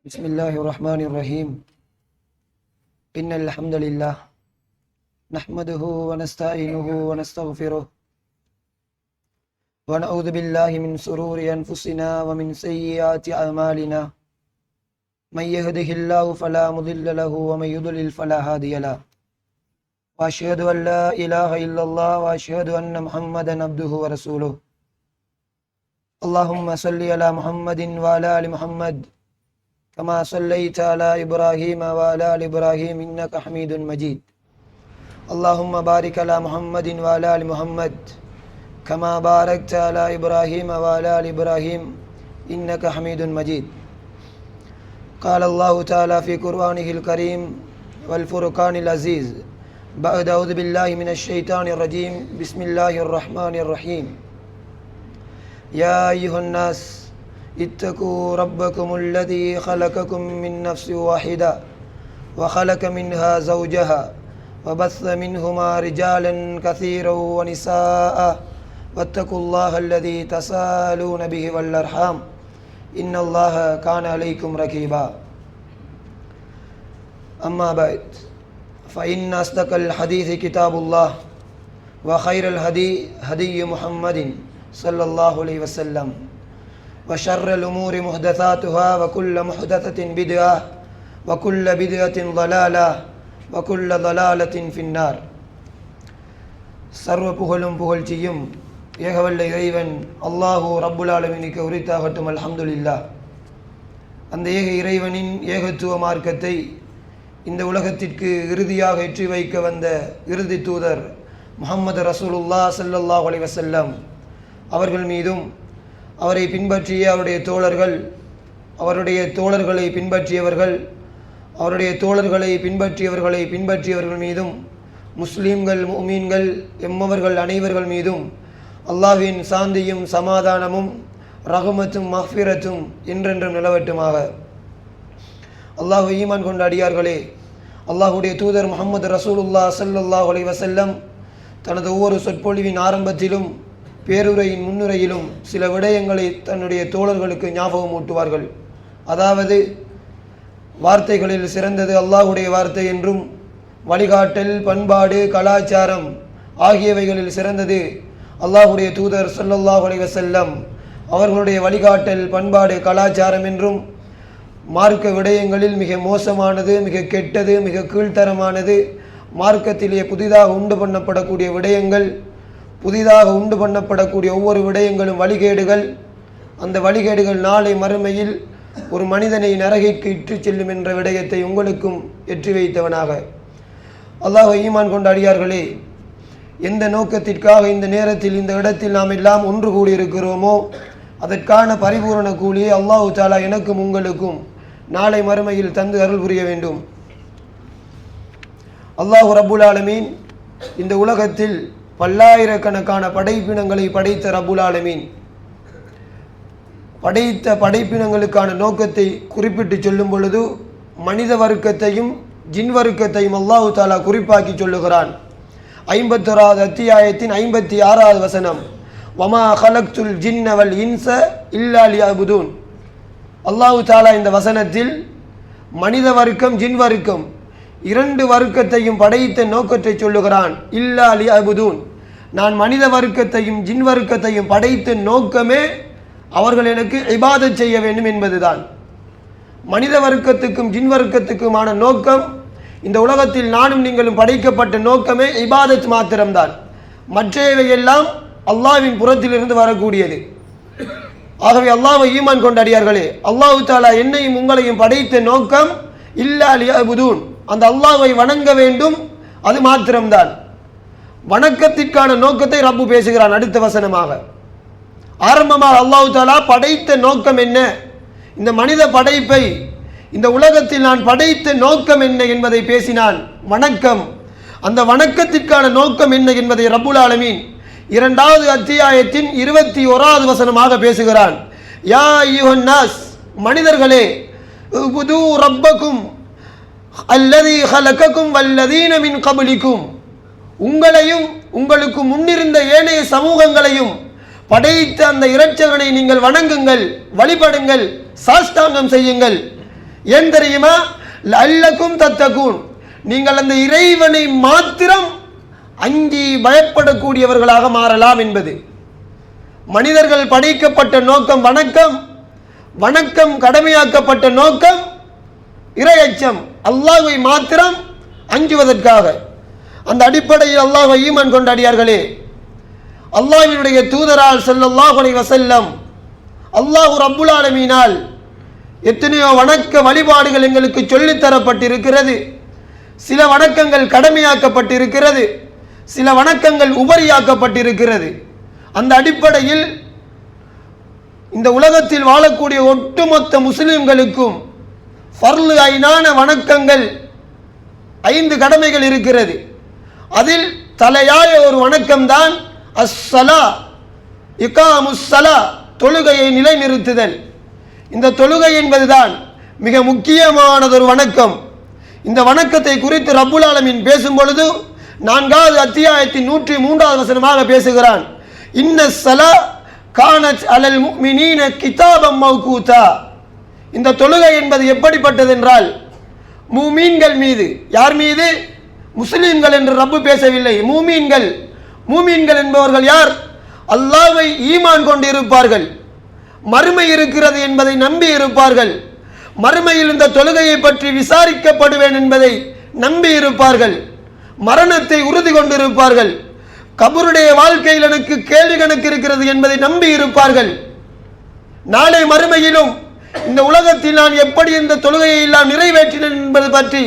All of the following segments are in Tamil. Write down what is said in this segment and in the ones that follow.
بسم الله الرحمن الرحيم إن الحمد لله نحمده ونستعينه ونستغفره ونعوذ بالله من شرور أنفسنا ومن سيئات أعمالنا من يهده الله فلا مضل له ومن يضلل فلا هادي له وأشهد أن لا إله إلا الله وأشهد أن محمدا عبده ورسوله اللهم صل على محمد وعلى آل محمد كما صليت على إبراهيم وعلى آل إبراهيم إنك حميد مجيد اللهم بارك على محمد وعلى آل محمد كما باركت على إبراهيم وعلى آل إبراهيم إنك حميد مجيد قال الله تعالى في قرآنه الكريم والفرقان العزيز بعد أعوذ بالله من الشيطان الرجيم بسم الله الرحمن الرحيم يا أيها الناس اتقوا ربكم الذي خلقكم من نفس واحدة وخلق منها زوجها وبث منهما رجالا كثيرا ونساء واتقوا الله الذي تساءلون به والأرحام إن الله كان عليكم رقيبا أما بعد فإن أصدق الحديث كتاب الله وخير الهدي هدي محمد صلى الله عليه وسلم وشر الأمور محدثاتها وكل محدثة بدعة وكل بدعة ضلالة وكل ضلالة في النار சர்வ புகழும் புகழ்ச்சியும் ஏகவல்ல இறைவன் அல்லாஹு ரப்புல் ஆலமீனுக்கு உரித்தாகட்டும். அல்ஹம்துலில்லாஹ். அந்த ஏக இறைவனின் ஏகத்துவ மார்க்கத்தை இந்த உலகத்திற்கு இறுதியாக ஏற்றி வைக்க வந்த இறுதி தூதர் முஹம்மது ரசூலுல்லாஹ் ஸல்லல்லாஹு அலைஹி வஸல்லம் அவர்கள் மீதும் அவரை பின்பற்றிய அவருடைய தோழர்கள், அவருடைய தோழர்களை பின்பற்றியவர்கள், அவருடைய தோழர்களை பின்பற்றியவர்கள் மீதும் முஸ்லீம்கள் முஃமின்கள் எம்மவர்கள் அனைவர்கள் மீதும் அல்லாஹ்வின் சாந்தியும் சமாதானமும் ரஹ்மத்தும் மஃபிரத்தும் என்றென்றும் நிலவட்டுமாக. அல்லாஹ் ஈமான் கொண்ட அடியார்களே, அல்லாஹுடைய தூதர் முஹம்மது ரசூலுல்லாஹ் ஸல்லல்லாஹு அலைஹி வஸல்லம் தனது ஒவ்வொரு சொற்பொழிவின் ஆரம்பத்திலும் பேருரையின் முன்னுரையிலும் சில விடயங்களை தன்னுடைய தோழர்களுக்கு ஞாபகம் ஊட்டுவார்கள். அதாவது, வார்த்தைகளில் சிறந்தது அல்லாஹுடைய வார்த்தை என்றும், வழிகாட்டல், பண்பாடு, கலாச்சாரம் ஆகியவைகளில் சிறந்தது அல்லாஹுடைய தூதர் ஸல்லல்லாஹு அலைஹி வஸல்லம் அவர்களுடைய வழிகாட்டல், பண்பாடு, கலாச்சாரம் என்றும், மார்க்க விடயங்களில் மிக மோசமானது, மிக கெட்டது, மிக கீழ்த்தரமானது, மார்க்கத்திலே புதிதாக உண்டு பண்ணப்படக்கூடிய விடயங்கள், புதிதாக உண்டு பண்ணப்படக்கூடிய ஒவ்வொரு விடயங்களும் வழிகேடுகள். அந்த வழிகேடுகள் நாளை மறுமையில் ஒரு மனிதனை நரகிற்கு இட்டு செல்லும் என்ற விடயத்தை உங்களுக்கும் எற்றி வைத்தவனாக. அல்லாஹ் ஈமான் கொண்ட அடியார்களே, எந்த நோக்கத்திற்காக இந்த நேரத்தில் இந்த இடத்தில் நாம் எல்லாம் ஒன்று கூடியிருக்கிறோமோ அதற்கான பரிபூரண கூலியை அல்லாஹு தஆலா எனக்கும் உங்களுக்கும் நாளை மறுமையில் தந்து அருள் புரிய வேண்டும். அல்லாஹ் ரப்புல் ஆலமீன் இந்த உலகத்தில் பல்லாயிரக்கணக்கான படைப்பினங்களை படைத்த ரப்புல் ஆலமீன் படைத்த படைப்பினங்களுக்கான நோக்கத்தை குறிப்பிட்டு சொல்லும் பொழுது மனித வர்க்கத்தையும் ஜின் வர்க்கத்தையும் அல்லாஹு தஆலா குறிப்பாக்கி சொல்லுகிறான். 51வது அத்தியாயத்தின் 56வது வசனம், வமா ஹலக்துல் ஜின்ன வல் இன்ஸ இல்லா லியஅபுதூன். அல்லாஹு தஆலா இந்த வசனத்தில் மனித வர்க்கம், ஜின் வர்க்கம் இரண்டு வர்க்கத்தையும் படைத்த நோக்கத்தை சொல்லுகிறான். இல்லா லியஅபுதூன், நான் மனித வர்க்கத்தையும் ஜின் வர்க்கத்தையும் படைத்த நோக்கமே அவர்கள் எனக்கு இபாதத் செய்ய வேண்டும் என்பதுதான். மனித வர்க்கத்துக்கும் ஜின் வர்க்கத்துக்குமான நோக்கம், இந்த உலகத்தில் நானும் நீங்களும் படைக்கப்பட்ட நோக்கமே இபாதத் மாத்திரம்தான். மற்றவையெல்லாம் அல்லாஹ்வின் புறத்திலிருந்து வரக்கூடியது. ஆகவே அல்லாஹ்வை ஈமான் கொண்ட அடியார்களே, அல்லாஹு தஆலா என்னையும் உங்களையும் படைத்த நோக்கம் இல்லா லியஅபுதூன், அந்த அல்லாஹ்வை வணங்க வேண்டும், அது மாத்திரம்தான். வணக்கத்திற்கான நோக்கத்தை ரப்பு பேசுகிறான் அடுத்த வசனமாக. ஆரம்பமாக அல்லாஹு தஆலா படைத்த நோக்கம் என்ன, இந்த மனித படைப்பை இந்த உலகத்தில் நான் படைத்த நோக்கம் என்ன என்பதை பேசினான். வணக்கம். அந்த வணக்கத்திற்கான நோக்கம் என்ன என்பதை ரப்புல் ஆலமீன் 2வது அத்தியாயத்தின் 21வது வசனமாக பேசுகிறான். யா அய்யுஹன் நாஸ், மனிதர்களே, உபுது ரப்பக்கும் அல்லதி ஹலகக்கும் வல்லதீன மின் கப்லிக்கும், உங்களையும் உங்களுக்கு முன்னிருந்த ஏனைய சமூகங்களையும் படைத்த அந்த இரட்சகனை நீங்கள் வணங்குங்கள், வழிபடுங்கள், சாஷ்டாங்கம் செய்யுங்கள். ஏன் தெரியுமா? லஅல்லக்கும் தத்தகூன், நீங்கள் அந்த இறைவனை மாத்திரம் அஞ்சி பயப்படக்கூடியவர்களாக மாறலாம் என்பது. மனிதர்கள் படைக்கப்பட்ட நோக்கம் வணக்கம், வணக்கம் கடமையாக்கப்பட்ட நோக்கம் இறையச்சம், அல்லாஹ்வை மாத்திரம் அஞ்சுவதற்காக. அந்த அடிப்படையில் அல்லாஹ்வை ஈமான் கொண்டாடியார்களே, அல்லாஹ்வினுடைய தூதரால் ஸல்லல்லாஹு அலைஹி வஸல்லம், அல்லாஹ் ரப்புல் ஆலமீனால் எத்தனையோ வணக்க வழிபாடுகள் எங்களுக்கு சொல்லித்தரப்பட்டிருக்கிறது. சில வணக்கங்கள் கடமையாக்கப்பட்டிருக்கிறது, சில வணக்கங்கள் உபரியாக்கப்பட்டிருக்கிறது. அந்த அடிப்படையில் இந்த உலகத்தில் வாழக்கூடிய ஒட்டுமொத்த முஸ்லிம்களுக்கும் ஃபர்லு ஐனான வணக்கங்கள் 5 கடமைகள் இருக்கிறது. அதில் தலையாய ஒரு வணக்கம்தான் அஸ்ஸலா, இகாமுஸ்ஸலா, தொழுகையை நிலைநிறுத்துதல். இந்த தொழுகை என்பதுதான் மிக முக்கியமானதொரு வணக்கம். இந்த வணக்கத்தை குறித்து ரப்புல் ஆலமீன் பேசும் பொழுது 4வது அத்தியாயத்தின் 103வது வசனமாக பேசுகிறான். இன்னஸ்ஸலா கானத் அலல் முஃமினீன கிதாபம் மவ்கூதா. இந்த தொழுகை என்பது எப்படிப்பட்டது என்றால், மூமீன்கள் மீது. யார் மீது? முஸ்லிம்கள் என்று ரப்பு பேசவில்லை, மூமீன்கள். மூமீன்கள் என்பவர்கள் யார்? அல்லாஹ்வை ஈமான் கொண்டு இருப்பார்கள், மறுமை இருக்கிறது என்பதை நம்பி இருப்பார்கள், மறுமையில் இந்த தொழுகையை பற்றி விசாரிக்கப்படுவேன் என்பதை நம்பி இருப்பார்கள், மரணத்தை உறுதி கொண்டிருப்பார்கள், கபருடைய வாழ்க்கையில் எனக்கு கேள்வி கணக்கு இருக்கிறது என்பதை நம்பி இருப்பார்கள், நாளை மறுமையிலும் இந்த உலகத்தில் நான் எப்படி இந்த தொழுகையை எல்லாம் நிறைவேற்றினேன் என்பது பற்றி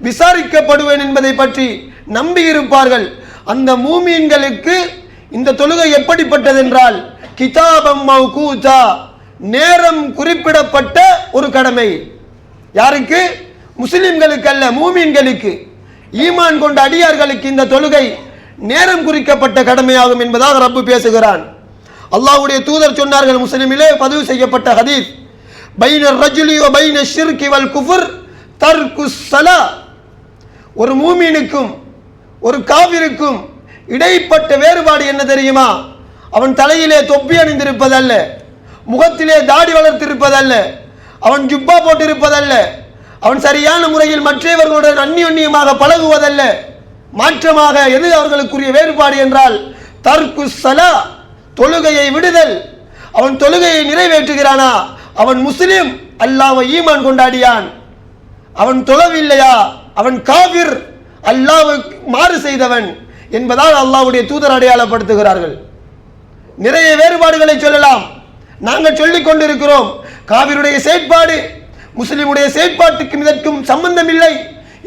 விசாரிக்கப்படுவேன் என்பதை பற்றி நம்பி இருப்பார்கள். அந்த மூமீன்களுக்கு இந்த தொழுகை எப்படிப்பட்டது என்றால், கிதாபம் மவ்கூதா, நேரம் குறிப்பிடப்பட்ட ஒரு கடமை. யாருக்கு? முஸ்லிம்களுக்கு அல்ல, மூமீன்களுக்கு, ஈமான் கொண்ட அடியார்களுக்கு இந்த தொழுகை நேரம் குறிக்கப்பட்ட கடமையாகும் என்பதாக ரப்பு பேசுகிறான். அல்லாஹ்வுடைய தூதர் சொன்னார்கள், முஸ்லிமிலே பதிவு செய்யப்பட்ட ஹதீஸ், பைன ரஜுலி வ பைன ஷிர்கி வல் குஃப்ர் தர்குஸ் ஸலா. ஒரு மூமீனுக்கும் ஒரு காஃபிருக்கும் இடைப்பட்ட வேறுபாடு என்ன தெரியுமா? அவன் தலையிலே தொப்பி அணிந்திருப்பதல்ல, முகத்திலே தாடி வளர்த்திருப்பதல்ல, அவன் ஜுப்பா போட்டிருப்பதல்ல, அவன் சரியான முறையில் மற்றவர்களுடன் அந்நியோன்யமாக பழகுவதல்ல. மாற்றமாக எது அவர்களுக்குரிய வேறுபாடு என்றால் தர்குஸ் ஸலா, தொழுகையை விடுதல். அவன் தொழுகையை நிறைவேற்றுகிறானா அவன் முஸ்லிம், அல்லாஹ்வை ஈமான் கொண்டாடியான். அவன் தொழவில்லையா அவன் காஃபிர், அல்லாஹ்வுக்கு மாறு செய்தவன் என்பதால் அல்லாஹ்வுடைய தூதர் அடையாளப்படுத்துகிறார்கள். நிறைய வேறுபாடுகளை சொல்லலாம், நாங்கள் சொல்லிக் கொண்டிருக்கிறோம். காஃபிருடைய செயற்பாடு முஸ்லிமுடைய செயற்பாட்டுக்கும் இதற்கும் சம்பந்தம் இல்லை,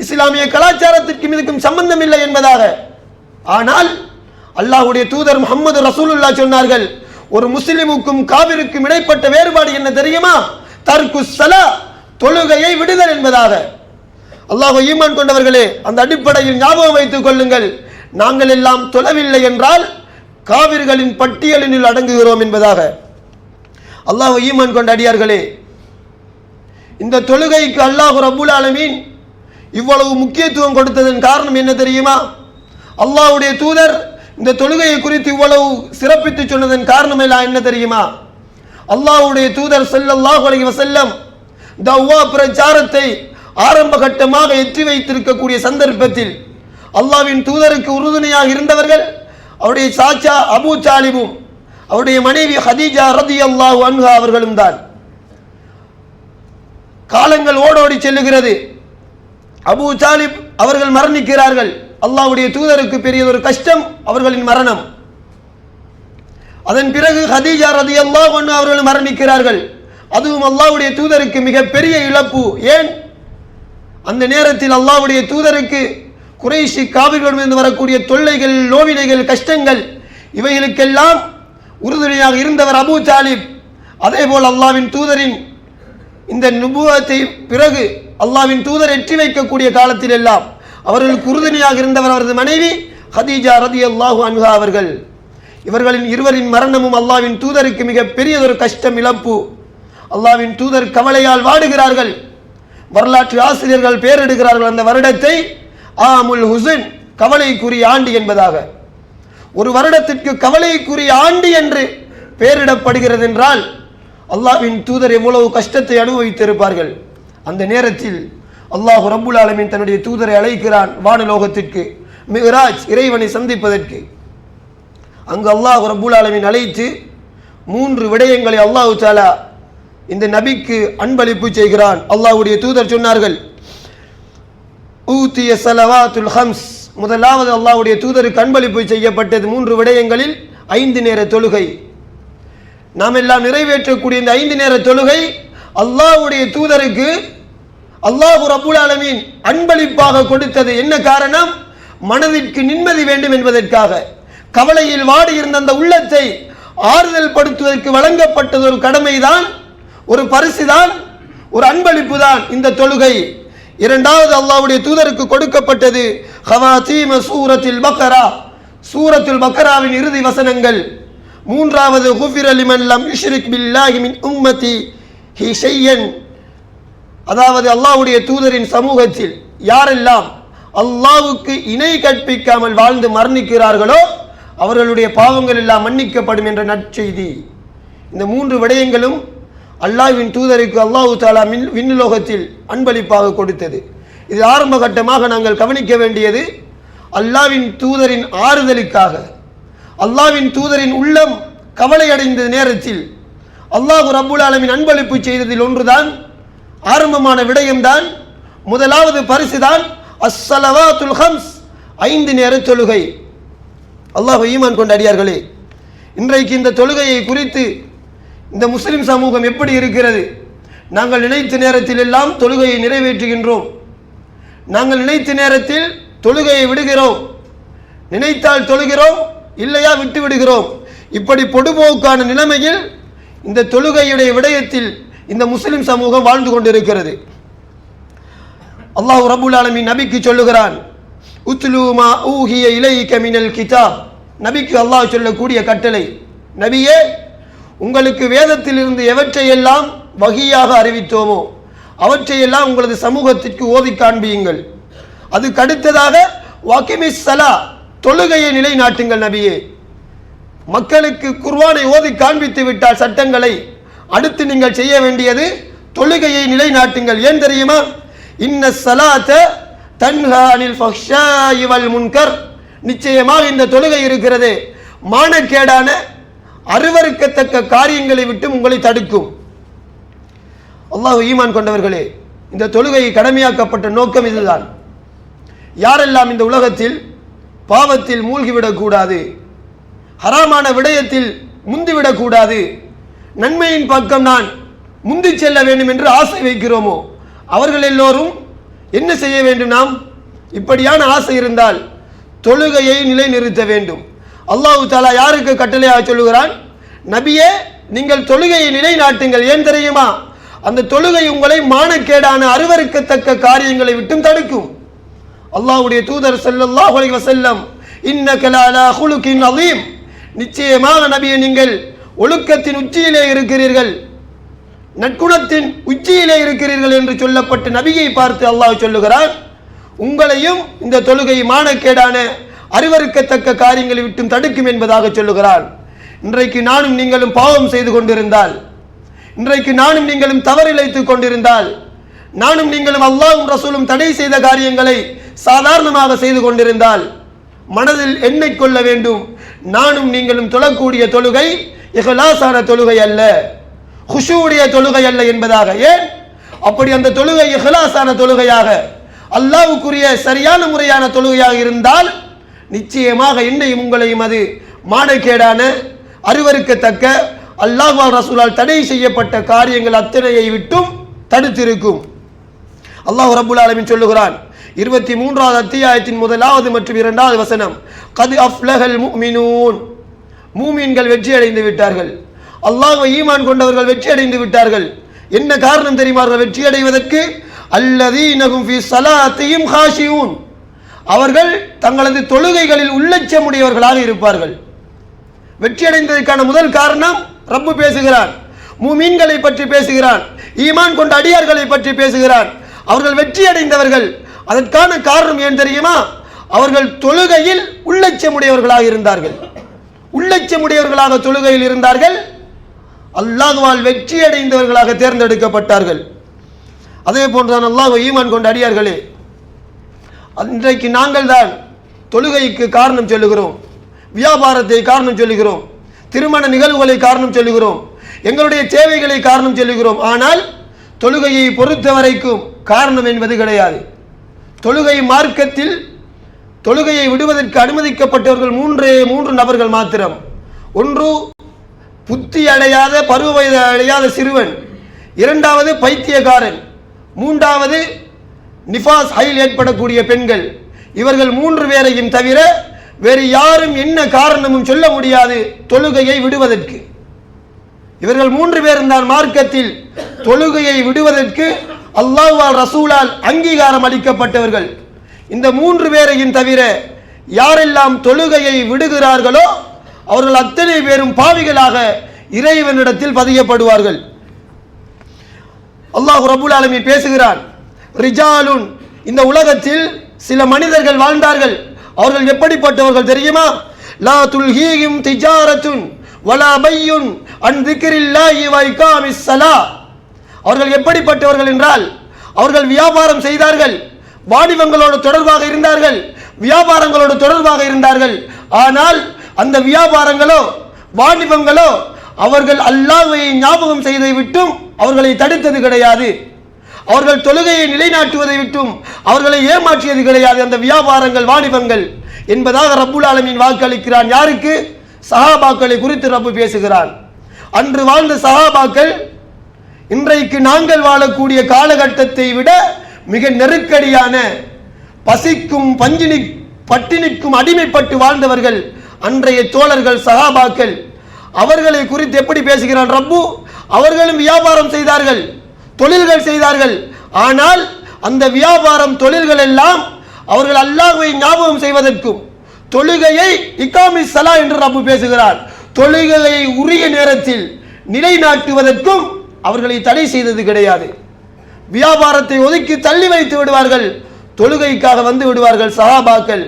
இஸ்லாமிய கலாச்சாரத்திற்கும் இதற்கும் சம்பந்தம் இல்லை என்பதாக. ஆனால் அல்லாஹ்வுடைய தூதர் முஹம்மது ரசூலுல்லாஹ் சொன்னார்கள், ஒரு முஸ்லிமுக்கும் காஃபிருக்கும் இடைப்பட்ட வேறுபாடு என்ன தெரியுமா? தர்குஸ் ஸலா, தொழுகையை விடுதல் என்பதாக. அல்லாஹ்வை ஈமான் கொண்டவர்களே, அந்த அடிப்படையில் ஞாபகம் வைத்துக் கொள்ளுங்கள், நாங்கள் எல்லாம் தொழவில்லை என்றால் காவிர்களின் பட்டியலில் அடங்குகிறோம் என்பதாக. அல்லாஹ்வை ஈமான் கொண்ட அடியார்களே, இந்த தொழுகைக்கு அல்லாஹ் ரப்புல் ஆலமீன் இவ்வளவு முக்கியத்துவம் கொடுத்ததன் காரணம் என்ன தெரியுமா? அல்லாஹ்வுடைய தூதர் இந்த தொழுகையை குறித்து இவ்வளவு சிறப்பித்து சொன்னதன் காரணம் எல்லாம் என்ன தெரியுமா? அல்லாஹ்வுடைய தூதர் ஸல்லல்லாஹு அலைஹி வஸல்லம் தவ்வா பிரச்சாரத்தை ஆரம்ப கட்டமாக எட்டி வைத்திருக்கக்கூடிய சந்தர்ப்பத்தில் அல்லாஹ்வின் தூதருக்கு உறுதுணையாக இருந்தவர்கள் அவருடைய சாச்சா அபூ தாலிபும் அவருடைய மனைவி ஹதீஜா ரலியல்லாஹு அன்ஹா அவர்களும் தான். காலங்கள் ஓடோடி செல்லுகிறது, அபூ தாலிப் அவர்கள் மரணிக்கிறார்கள். அல்லாஹ்வுடைய தூதருக்கு பெரியதொரு கஷ்டம், அவர்களின் மரணம். அதன் பிறகு ஹதீஜா ரலியல்லாஹு அன்ஹா அவர்கள் மரணிக்கிறார்கள். அதுவும் அல்லாஹ்வுடைய தூதருக்கு மிக பெரிய இழப்பு. ஏன்? அந்த நேரத்தில் அல்லாஹ்வுடைய தூதருக்கு குறைஷி காபிர்களிடமிருந்து வரக்கூடிய தொல்லைகள், நோவினைகள், கஷ்டங்கள், இவைகளுக்கெல்லாம் உறுதுணையாக இருந்தவர் அபூ தாலிப். அதேபோல் அல்லாஹ்வின் தூதரின் இந்த நுபுவத்தை பிறகு அல்லாஹ்வின் தூதர் எட்டி வைக்கக்கூடிய காலத்தில் எல்லாம் அவர்களுக்கு உறுதுணையாக இருந்தவர் அவரது மனைவி ஹதீஜா ரலியல்லாஹு அன்ஹா அவர்கள். இவர்களின் இருவரின் மரணமும் அல்லாஹ்வின் தூதருக்கு மிக பெரியதொரு கஷ்டம், இழப்பு. அல்லாஹ்வின் தூதர் கவலையால் வாடுகிறார்கள். வரலாற்று ஆசிரியர்கள் பெயரிடுகிறார்கள் அந்த வருடத்தை ஆமுல் ஹுஸ்ன், கவலைக்குரிய ஆண்டு என்பதாக. ஒரு வருடத்திற்கு கவலைக்குரிய ஆண்டு என்று பெயரிடப்படுகிறது என்றால் அல்லாஹ்வின் தூதர் எவ்வளவு கஷ்டத்தை அனுபவித்திருப்பார்கள். அந்த நேரத்தில் அல்லாஹ் ரப்புல் ஆலமீன் தன்னுடைய தூதரை அழைக்கிறான் வானலோகத்திற்கு, மிஹ்ராஜ், இறைவனை சந்திப்பதற்கு. அங்கு அல்லாஹ் ரப்புல் ஆலமீன் அழைத்து 3 விடயங்களை அல்லாஹ் தஆலா இந்த நபிக்கு அன்பளிப்பு செய்கிறான். அல்லாஹ்வுடைய தூதர் சொன்னார்கள், ஊதிய ஸலவாத்துல் ஹம்ஸ், முதலாவது அல்லாஹ்வுடைய தூதருக்கு அன்பளிப்பு செய்யப்பட்டது 3 விடயங்களில் 5 நேர தொழுகை. நாம் எல்லாம் நிறைவேற்றக்கூடிய இந்த 5 நேர தொழுகை அல்லாஹ்வுடைய தூதருக்கு அல்லாஹ் ரப்புல் ஆலமீன் அன்பளிப்பாக கொடுத்தது. என்ன காரணம்? மனதிற்கு நிம்மதி வேண்டும் என்பதற்காக, கவலையில் வாடி இருந்த அந்த உள்ளத்தை ஆறுதல் படுத்துவதற்கு வழங்கப்பட்டது ஒரு கடமைதான், ஒரு பரிசுதான், ஒரு அன்பளிப்பு தான் இந்த தொழுகை. இரண்டாவது அல்லாஹ்வுடைய தூதருக்கு கொடுக்கப்பட்டது ஹவாதீம சூரத்துல் பக்ரா, சூரத்துல் பக்ராவின் இறுதி வசனங்கள். மூன்றாவது குஃபிர லிமன் லம் யுஷ்ரிக் பில்லாஹி மின் உம்மதி ஹி ஷையன், அதாவது அல்லாஹ்வுடைய தூதரின் சமூகத்தில் யாரெல்லாம் அல்லாஹ்வுக்கு இணை கற்பிக்காமல் வாழ்ந்து மரணிக்கிறார்களோ அவர்களுடைய பாவங்கள் எல்லாம் மன்னிக்கப்படும் என்ற நற்செய்தி. இந்த 3 விடயங்களும் அல்லாஹ்வின் தூதருக்கு அல்லாஹ் தஆலா விண்ணுலோகத்தில் அன்பளிப்பாக கொடுத்தது. இது ஆரம்ப கட்டமாக நாங்கள் கவனிக்க வேண்டியது, அல்லாஹ்வின் தூதரின் ஆறுதலுக்காக, அல்லாஹ்வின் தூதரின் உள்ளம் கவலை அடைந்த நேரத்தில் அல்லாஹ் ரப்புல் ஆலமீன் அன்பளிப்பு செய்ததில் ஒன்றுதான், ஆரம்பமான விடயம்தான், முதலாவது பரிசுதான் அஸ்ஸலவாத்துல் ஹம்ஸ், 5 நேர தொழுகை. அல்லாஹ் ஈமான் கொண்ட அடியார்களே, இன்றைக்கு இந்த தொழுகையை குறித்து இந்த முஸ்லிம் சமூகம் எப்படி இருக்கிறது? நாங்கள் நினைத்த நேரத்தில் எல்லாம் தொழுகையை நிறைவேற்றுகின்றோம், நாங்கள் நினைத்த நேரத்தில் தொழுகையை விடுகிறோம், நினைத்தால் தொழுகிறோம், இல்லையா விட்டு விடுகிறோம். இப்படி பொடுபோக்கான நிலைமையில் இந்த தொழுகையுடைய விடயத்தில் இந்த முஸ்லிம் சமூகம் வாழ்ந்து கொண்டிருக்கிறது. அல்லாஹ் ரப்புல் ஆலமீன் நபிக்கு சொல்லுகிறான், உத்லு மா ஊஹிய இலைக மினல் கிதாப், நபிக்கு அல்லாஹ் சொல்லக்கூடிய கட்டளை, நபியே உங்களுக்கு வேதத்தில் இருந்து எவற்றையெல்லாம் வஹியாக அறிவித்தோமோ அவற்றையெல்லாம் உங்களது சமூகத்திற்கு ஓதி காண்பியுங்கள். அதுக்கு அடுத்ததாக வகிமிஸ் ஸலா, தொழுகையை நிலைநாட்டுங்கள். நபியே, மக்களுக்கு குர்ஆனை ஓதி காண்பித்து விட்டால் சட்டங்களை, அடுத்து நீங்கள் செய்ய வேண்டியது தொழுகையை நிலைநாட்டுங்கள். ஏன் தெரியுமா? இன்ன ஸலாத்த தன்ஹா அனில் ஃபஹ்ஷாஇ வல் முன்கர், நிச்சயமாக இந்த தொழுகை இருக்கிறது மானக்கேடான அருவருக்கத்தக்க காரியங்களை விட்டு உங்களை தடுக்கும். அல்லாஹ் ஈமான் கொண்டவர்களே, இந்த தொழுகை கடமையாக்கப்பட்ட நோக்கம் இதுதான். யாரெல்லாம் இந்த உலகத்தில் பாவத்தில் மூழ்கிவிடக்கூடாது, ஹராமான விடயத்தில் முந்திவிடக்கூடாது, நன்மையின் பக்கம் நான் முந்தி செல்ல வேண்டும் என்று ஆசை வைக்கிறோமோ அவர்கள் எல்லோரும் என்ன செய்ய வேண்டும்? நாம் இப்படியான ஆசை இருந்தால் தொழுகையை நிலைநிறுத்த வேண்டும். அல்லாஹ் தஆலா யாருக்கு கட்டளையாக சொல்லுகிறான்? நபியே, நீங்கள் தொழுகையை நிலைநாட்டுங்கள். ஏன் தெரியுமா? அந்த தொழுகை உங்களை மானக்கேடான அருவருக்கத்தக்க காரியங்களை விட்டும் தடுக்கும். அல்லாஹ்வுடைய தூதர் ஸல்லல்லாஹு அலைஹி வஸல்லம், இன்னக லஅலா குலுகின் அதீம், நிச்சயமாக நபியே நீங்கள் ஒழுக்கத்தின் உச்சியிலே இருக்கிறீர்கள், நற்குணத்தின் உச்சியிலே இருக்கிறீர்கள் என்று சொல்லப்பட்ட நபியை பார்த்து அல்லாஹ் சொல்லுகிறான், உங்களையும் இந்த தொழுகை மானக்கேடான அருவருக்கத்தக்க காரியங்களை விட்டும் தடுக்கும் என்பதாக சொல்லுகிறான். இன்றைக்கு நானும் நீங்களும் பாவம் செய்து கொண்டிருந்தால், இன்றைக்கு நானும் நீங்களும் தவறிழைத்துக் கொண்டிருந்தால், நானும் நீங்களும் அல்லாஹ்வும் ரசூலும் தடை செய்த காரியங்களை சாதாரணமாக செய்து கொண்டிருந்தால் மனதில் எண்ணிக்கொள்ள வேண்டும், நானும் நீங்களும் தொழக்கூடிய தொழுகை இஹ்லாஸான தொழுகை அல்ல, குஷூடைய தொழுகை அல்ல என்பதாக. ஏன் அப்படி? அந்த தொழுகை இஹ்லாஸான தொழுகையாக, அல்லாஹ்வுக்குரிய சரியான முறையான தொழுகையாக இருந்தால் நிச்சயமாக என்னையும் உங்களையும் அது மானக்கேடான அருவருக்கத்தக்க அல்லாஹ்வால் ரசூலால் தடை செய்யப்பட்ட காரியங்கள் அத்தனையை விட்டும் தடுத்திருக்கும். அல்லாஹ் ரப்புல் ஆலமீன் சொல்லுகிறான் 23வது அத்தியாயத்தின் 1வது மற்றும் 2வது வசனம், கத் அஃப்லஹல் முஃமினூன், மூமின்கள் வெற்றி அடைந்து விட்டார்கள், அல்லாஹ்வை ஈமான் கொண்டவர்கள் வெற்றி அடைந்து விட்டார்கள். என்ன காரணம் தெரியுமா வெற்றி அடைவதற்கு? அல்லதீனஹும் ஃபீ ஸலாத்திஹிம் காஷியூன், அவர்கள் தங்களது தொழுகைகளில் உள்ளச்சமுடையவர்களாக இருப்பார்கள். வெற்றி அடைந்ததற்கான முதல் காரணம் ரப்பு பேசுகிறான், மூமின்களை பற்றி பேசுகிறான், ஈமான் கொண்ட அடியார்களை பற்றி பேசுகிறான். அவர்கள் வெற்றி அடைந்தவர்கள். அதற்கான காரணம் ஏன் தெரியுமா? அவர்கள் தொழுகையில் உள்ளச்சமுடையவர்களாக இருந்தார்கள், உள்ளச்சமுடையவர்களாக தொழுகையில் இருந்தார்கள், அல்லாஹ்வால் வெற்றி அடைந்தவர்களாக தேர்ந்தெடுக்கப்பட்டார்கள். அதே போன்றுதான் அல்லாஹ் ஈமான் கொண்ட அடியார்களே, இன்றைக்கு நாங்கள் தான் தொழுகைக்கு காரணம் சொல்லுகிறோம், வியாபாரத்தை காரணம் சொல்லுகிறோம், திருமண நிகழ்வுகளை காரணம் சொல்லுகிறோம், எங்களுடைய தேவைகளை காரணம் சொல்லுகிறோம். ஆனால் தொழுகையை பொறுத்த வரைக்கும் காரணம் என்பது கிடையாது. தொழுகை மார்க்கத்தில் தொழுகையை விடுவதற்கு அனுமதிக்கப்பட்டவர்கள் மூன்று நபர்கள் மாத்திரம். ஒன்று புத்தி அடையாத பருவ வயது அடையாத சிறுவன், இரண்டாவது பைத்தியக்காரன், மூன்றாவது நிஃபாஸ் ஹைல் ஏற்படக்கூடிய பெண்கள். இவர்கள் 3 பேரையும் தவிர வேறு யாரும் என்ன காரணமும் சொல்ல முடியாது தொழுகையை விடுவதற்கு. இவர்கள் 3 பேரும் தான் மார்க்கத்தில் தொழுகையை விடுவதற்கு அல்லாஹ்வால் ரசூலால் அங்கீகாரம் அளிக்கப்பட்டவர்கள். இந்த 3 பேரையும் தவிர யாரெல்லாம் தொழுகையை விடுகிறார்களோ அவர்கள் அத்தனை பேரும் பாவிகளாக இறைவனிடத்தில் பதியப்படுவார்கள். அல்லாஹ் ரப்புல் ஆலமீன் பேசுகிறான், ரிஜாலுன், இந்த உலகத்தில் சில மனிதர்கள் வாழ்ந்தார்கள். அவர்கள் எப்படிப்பட்டவர்கள் தெரியுமா? லா துல்ஹீஹிம் திஜாரத்துன் வலா பையுன் அன் திக்ரில்லாஹி வ இகாமிஸ் ஸலா. அவர்கள் எப்படிப்பட்டவர்கள் என்றால், அவர்கள் வியாபாரம் செய்தார்கள், வாணிபங்களோடு தொடர்பாக இருந்தார்கள், வியாபாரங்களோடு தொடர்பாக இருந்தார்கள். ஆனால் அந்த வியாபாரங்களோ வாணிபங்களோ அவர்கள் அல்லாஹ்வை ஞாபகம் செய்தை விட்டும் அவர்களை தடுத்தது கிடையாது. அவர்கள் தொழுகையை நிலைநாட்டுவதை விட்டும் அவர்களை ஏமாற்றியது கிடையாது. அந்த வியாபாரங்கள் வாணிபங்கள் என்பதாக ரப்புல் ஆலமீன் வாக்களிக்கிறான். யாருக்கு? சஹாபாக்களை குறித்து ரப்பு பேசுகிறான். அன்று வாழ்ந்த சஹாபாக்கள் இன்றைக்கு நாங்கள் வாழக்கூடிய காலகட்டத்தை விட மிக நெருக்கடியான பசிக்கும் பட்டினிக்கும் அடிமைப்பட்டு வாழ்ந்தவர்கள் அன்றைய தோழர்கள் சஹாபாக்கள். அவர்களை குறித்து எப்படி பேசுகிறான் ரப்பு? அவர்களும் வியாபாரம் செய்தார்கள், தொழில்கள் செய்தார்கள். ஆனால் அந்த வியாபாரம் தொழில்கள் எல்லாம் அவர்கள் அல்லாஹ்வை ஞாபகம் செய்வதற்கும் தொழுகையை இகாமிஸ் ஸலா என்று ரப்பு பேசுகிறார், தொழுகையை உரிய நேரத்தில் நிலைநாட்டுவதற்கும் அவர்களை தடை செய்தது கிடையாது. வியாபாரத்தை ஒதுக்கி தள்ளி வைத்து விடுவார்கள், தொழுகைக்காக வந்து விடுவார்கள் சஹாபாக்கள்.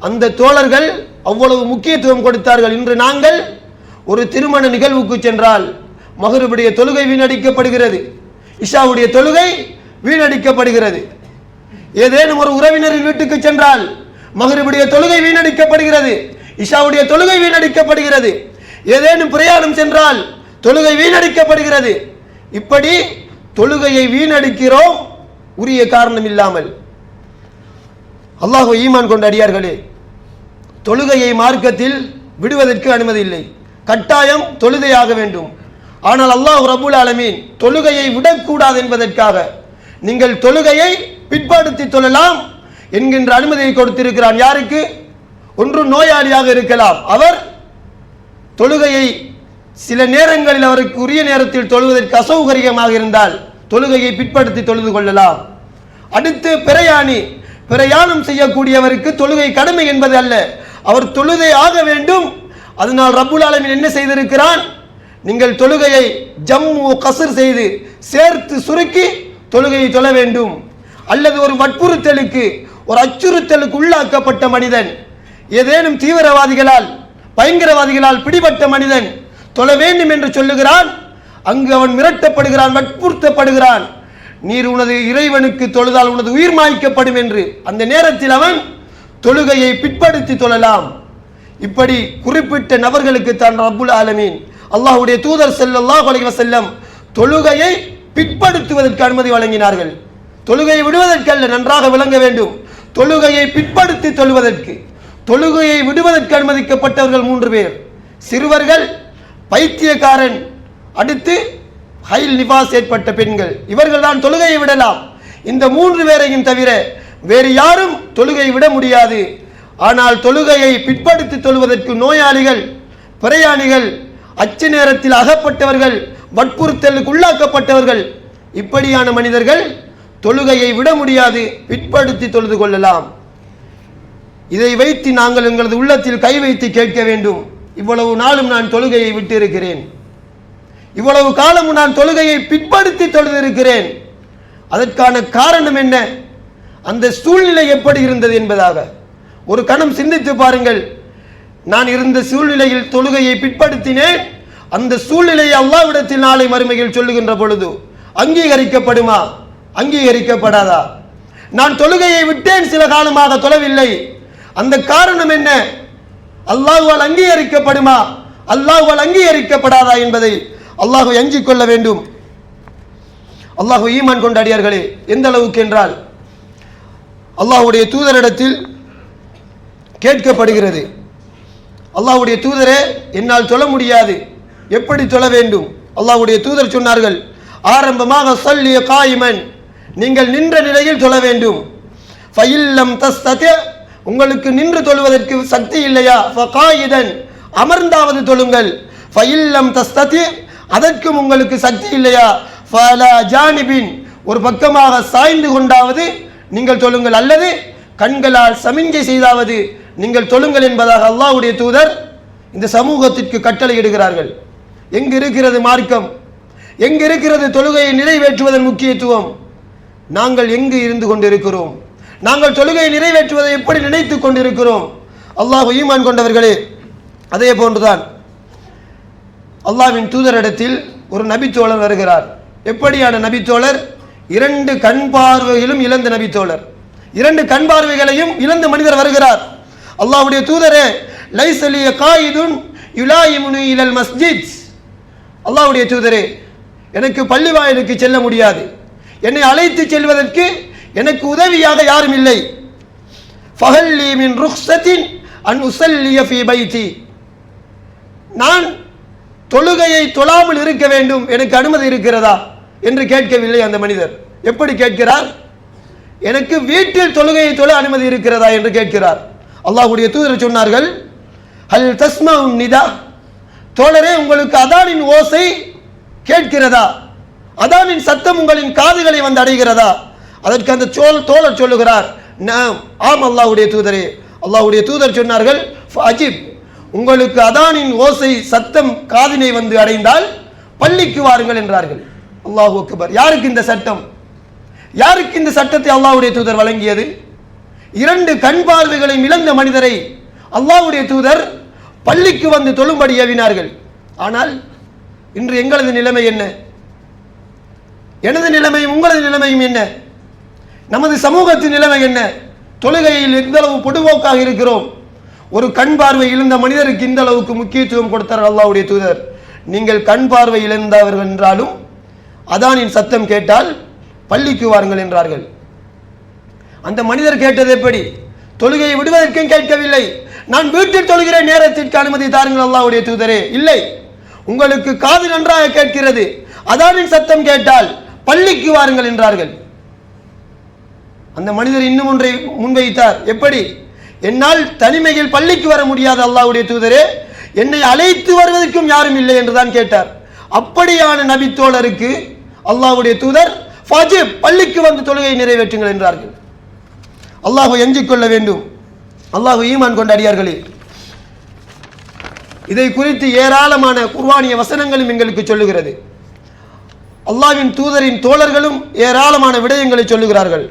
அந்த தோழர்கள் அவ்வளவு முக்கியத்துவம் கொடுத்தார்கள். இன்று நாங்கள் ஒரு திருமண நிகழ்வுக்கு சென்றால் மகரிபுடைய தொழுகை வீணடிக்கப்படுகிறது, இஷாவுடைய தொழுகை வீணடிக்கப்படுகிறது. ஏதேனும் ஒரு உறவினரின் வீட்டுக்கு சென்றால் மகரிபுடைய தொழுகை வீணடிக்கப்படுகிறது, இஷாவுடைய தொழுகை வீணடிக்கப்படுகிறது. ஏதேனும் பிரயாணம் சென்றால் தொழுகை வீணடிக்கப்படுகிறது. இப்படி தொழுகையை வீணடிக்கிறோம் உரிய காரணம் இல்லாமல். அல்லாஹ் ஈமான் கொண்ட அடியார்களே, தொழுகையை மார்க்கத்தில் விடுவதற்கு அனுமதி இல்லை, கட்டாயம் தொழுகையாக வேண்டும். ஆனால் அல்லாஹ் ரப்புல் ஆலமீன் தொழுகையை விடக்கூடாது என்பதற்காக நீங்கள் தொழுகையை பிற்படுத்தி தொழலாம் என்கின்ற அனுமதியை கொடுத்திருக்கிறான். யாருக்கு? ஒன்று நோயாளியாக இருக்கலாம், அவர் தொழுகையை சில நேரங்களில் அவருக்கு உரிய நேரத்தில் தொழுவதற்கு அசௌகரியமாக இருந்தால் தொழுகையை பிற்படுத்தி தொழுது கொள்ளலாம். அடுத்து பிரயாணம் செய்யக்கூடியவருக்கு தொழுகை கடமை என்பது அல்ல, அவர் தொழுகை ஆக வேண்டும். அதனால் ரப்புல் ஆலமீன் என்ன செய்திருக்கிறான்? நீங்கள் தொழுகையை ஜம்மு கஸ்ர் செய்து சேர்த்து சுருக்கி தொழுகையை தொழ வேண்டும். அல்லது ஒரு வற்புறுத்தலுக்கு ஒரு அச்சுறுத்தலுக்கு உள்ளாக்கப்பட்ட மனிதன், ஏதேனும் தீவிரவாதிகளால் பயங்கரவாதிகளால் பிடிபட்ட மனிதன் தொழ வேண்டும் என்று சொல்லுகிறான், அங்கு அவன் மிரட்டப்படுகிறான், வற்புறுத்தப்படுகிறான். நீர் உனது இறைவனுக்கு தொழுதால் உனது உயிர் மாய்க்கப்படும் என்று. அந்த நேரத்தில் அவன் தொழுகையை பிற்படுத்தி தொழலாம். இப்படி குறிப்பிட்ட நபர்களுக்கு தான் ரப்புல் ஆலமீன் அல்லாஹ்வுடைய தூதர் ஸல்லல்லாஹு அலைஹி வஸல்லம் தொழுகையை பிற்படுத்துவதற்கு அனுமதி வழங்கினார்கள். தொழுகையை விடுவதற்கு அல்ல, நன்றாக விளங்க வேண்டும். தொழுகையை பிற்படுத்தி தொழுவதற்கு, தொழுகையை விடுவதற்கு அனுமதிக்கப்பட்டவர்கள் 3 பேர். சிறுவர்கள், பைத்தியக்காரன், அடுத்து ஹைல் நிபாஸ் ஏற்பட்ட பெண்கள். இவர்கள் தான் தொழுகையை விடலாம். இந்த 3 பேரையும் தவிர வேறு யாரும் தொழுகையை விட முடியாது. ஆனால் தொழுகையை பிற்படுத்தி தொழுவதற்கு நோயாளிகள், பிரயாணிகள், அச்ச நேரத்தில் அகப்பட்டவர்கள், வற்புறுத்தலுக்கு உள்ளாக்கப்பட்டவர்கள், இப்படியான மனிதர்கள் தொழுகையை விட முடியாது, பிற்படுத்தி தொழுது கொள்ளலாம். இதை வைத்து நாங்கள் எங்களது உள்ளத்தில் கை வைத்து கேட்க வேண்டும், இவ்வளவு நாளும் நான் தொழுகையை விட்டு இருக்கிறேன், இவ்வளவு காலமும் நான் தொழுகையை பிற்படுத்தி தொழுதிருக்கிறேன், அதற்கான காரணம் என்ன? அந்த சூழ்நிலை எப்படி இருந்தது என்பதாக ஒரு கணம் சிந்தித்து பாருங்கள். நான் இருந்த சூழ்நிலையில் தொழுகையை பிற்படுத்தினேன், அந்த சூழ்நிலையை அல்லாஹ்விடத்தில் நாளை மறுமையில் சொல்லுகின்ற பொழுது அங்கீகரிக்கப்படுமா? அங்கீகரிக்கப்படாதா? நான் தொழுகையை விட்டேன், சில காலமாக தொழவில்லை, அந்த காரணம் என்ன? அல்லாஹ்வால் அங்கீகரிக்கப்படுமா, அல்லாஹ்வால் அங்கீகரிக்கப்படாதா என்பதை அல்லாஹ்வை அஞ்சிக் கொள்ள வேண்டும். அல்லாஹ் ஈமான் கொண்ட அடியார்களே, எந்த அளவுக்கு என்றால் அல்லாஹ்வுடைய தூதரிடத்தில் கேட்கப்படுகிறது, அல்லாஹ்வுடைய தூதரே, என்னால் தொழ முடியாது, எப்படி தொழ வேண்டும்? அல்லாஹ்வுடைய தூதர் சொன்னார்கள், ஆரம்பமாக ஸல்லி காயிமன், நீங்கள் நின்ற நிலையில் தொழ வேண்டும். ஃபஇல்லம் தஸ்ததி, உங்களுக்கு நின்று தொழுவதற்கு சக்தி இல்லையா, ஃபகாயிதன், அமர்ந்தாவது தொழுங்கள். ஃபஇல்லம் தஸ்ததி, அதற்கும் உங்களுக்கு சக்தி இல்லையா, ஃபலா ஜானிபின், ஒரு பக்கமாக சாய்ந்து கொண்டாவது நீங்கள் தொழுங்கள், அல்லது கண்களால் சமிஞ்சை செய்தாவது நீங்கள் தொழுங்கள் என்பதாக அல்லாஹ்வுடைய தூதர் இந்த சமூகத்திற்கு கட்டளையிடுகிறார்கள். எங்கு இருக்கிறது மார்க்கம்? எங்கு இருக்கிறது தொழுகையை நிறைவேற்றுவதன் முக்கியத்துவம்? நாங்கள் எங்கு இருந்து கொண்டிருக்கிறோம்? நாங்கள் தொழுகையை நிறைவேற்றுவதை எப்படி நினைத்து கொண்டிருக்கிறோம்? அல்லாஹ் ஈமான் கொண்டவர்களே, அதே போன்றுதான் அல்லாஹ்வின் தூதரிடத்தில் ஒரு நபித்தோழர் வருகிறார். எப்படியான நபித்தோழர்? 2 கண் பார்வைகளும் இழந்த நபித்தோழர், 2 கண் பார்வைகளையும் இழந்த மனிதர் வருகிறார். அல்லாஹ்வுடைய தூதரே, லைஸ லி காயிதுன் யுலாயிமுனி இலல் மஸ்ஜித், அல்லாஹ்வுடைய தூதரே, எனக்கு பள்ளி வாயிலுக்கு செல்ல முடியாது, என்னை அழைத்து செல்வதற்கு எனக்கு உதவியாக யாரும் இல்லை. ஃபஹல்லி மின் ருக்ஸத்தின் அன் உஸல்லிய ஃபீ பைத்தி, நான் தொழுகையை தொழாமல் இருக்க வேண்டும், எனக்கு அனுமதி இருக்கிறதா என்று கேட்கவில்லை அந்த மனிதர். எப்படி கேட்கிறார்? எனக்கு வீட்டில் தொழுகையை தொழ அனுமதி இருக்கிறதா என்று கேட்கிறார். அல்லாஹ்வுடைய தூதர் சொன்னார்கள், ஹல் தஸ்மஉன் நிதா, தோழரே, உங்களுக்கு அதானின் ஓசை கேட்கிறதா? அதானின் சத்தம் உங்களின் காதுகளை வந்து அடைகிறதா? அதற்கு அந்த தோழர் சொல்லுகிறார், ஆம் அல்லாஹ்வுடைய தூதரே. அல்லாஹ்வுடைய தூதர் சொன்னார்கள், ஃபஅஜிப், உங்களுக்கு அதானின் ஓசை சத்தம் காதினை வந்து அடைந்தால் பள்ளிக்கு வாருங்கள் என்றார்கள். அல்லாஹு அக்பர். யாருக்கு இந்த சட்டம்? யாருக்கு இந்த சட்டத்தை அல்லாஹ்வுடைய தூதர் வழங்கியது? 2 கண் பார்வைகளை இழந்த மனிதரை அல்லாஹ்வுடைய தூதர் பள்ளிக்கு வந்து தொழும்படி ஏவினார்கள். ஆனால் இன்று எங்களது நிலைமை என்ன? எனது நிலைமையும் உங்களது நிலைமையும் என்ன? நமது சமூகத்தின் நிலைமை என்ன? தொழுகையில் எந்த அளவு பொடுபோக்காக இருக்கிறோம்? ஒரு கண் பார்வை இழந்த மனிதருக்கு இந்த அளவுக்கு முக்கியத்துவம் கொடுத்தார் அல்லாஹ்வுடைய தூதர். நீங்கள் கண் பார்வை இழந்தவர்கள் என்றாலும் அதானின் சத்தம் கேட்டால் பள்ளிக்கு வாருங்கள் என்றார்கள். அந்த மனிதர் கேட்டது எப்படி? தொழுகையை விடுவதற்கும் கேட்கவில்லை, நான் வீட்டில் தொழுகிற நேரத்திற்கு அனுமதி தாருங்கள் அல்லாஹ்வுடைய தூதரே. இல்லை, உங்களுக்கு காது நன்றாக கேட்கிறது, அதானின் சத்தம் கேட்டால் பள்ளிக்கு வாருங்கள் என்றார்கள். அந்த மனிதர் இன்னும் ஒன்றை முன்வைத்தார். எப்படி? என்னால் தனிமையில் பள்ளிக்கு வர முடியாது அல்லாஹ்வுடைய தூதரே, என்னை அழைத்து வருவதற்கும் யாரும் இல்லை என்றுதான் கேட்டார். அப்படியான நபித்தோழருக்கு அல்லாஹ்வுடைய தூதர் ஃபஜிப், பள்ளிக்கு வந்து தொழுகையை நிறைவேற்றுங்கள் என்றார்கள். அல்லாஹ்வை எஞ்சிக் கொள்ள வேண்டும். அல்லாஹ் ஈமான் கொண்ட அடியார்களே, இதை குறித்து ஏராளமான குர்ஆனிய வசனங்களும் எங்களுக்கு சொல்லுகிறது. அல்லாஹ்வின் தூதரின் தோழர்களும் ஏராளமான விடயங்களை சொல்லுகிறார்கள்.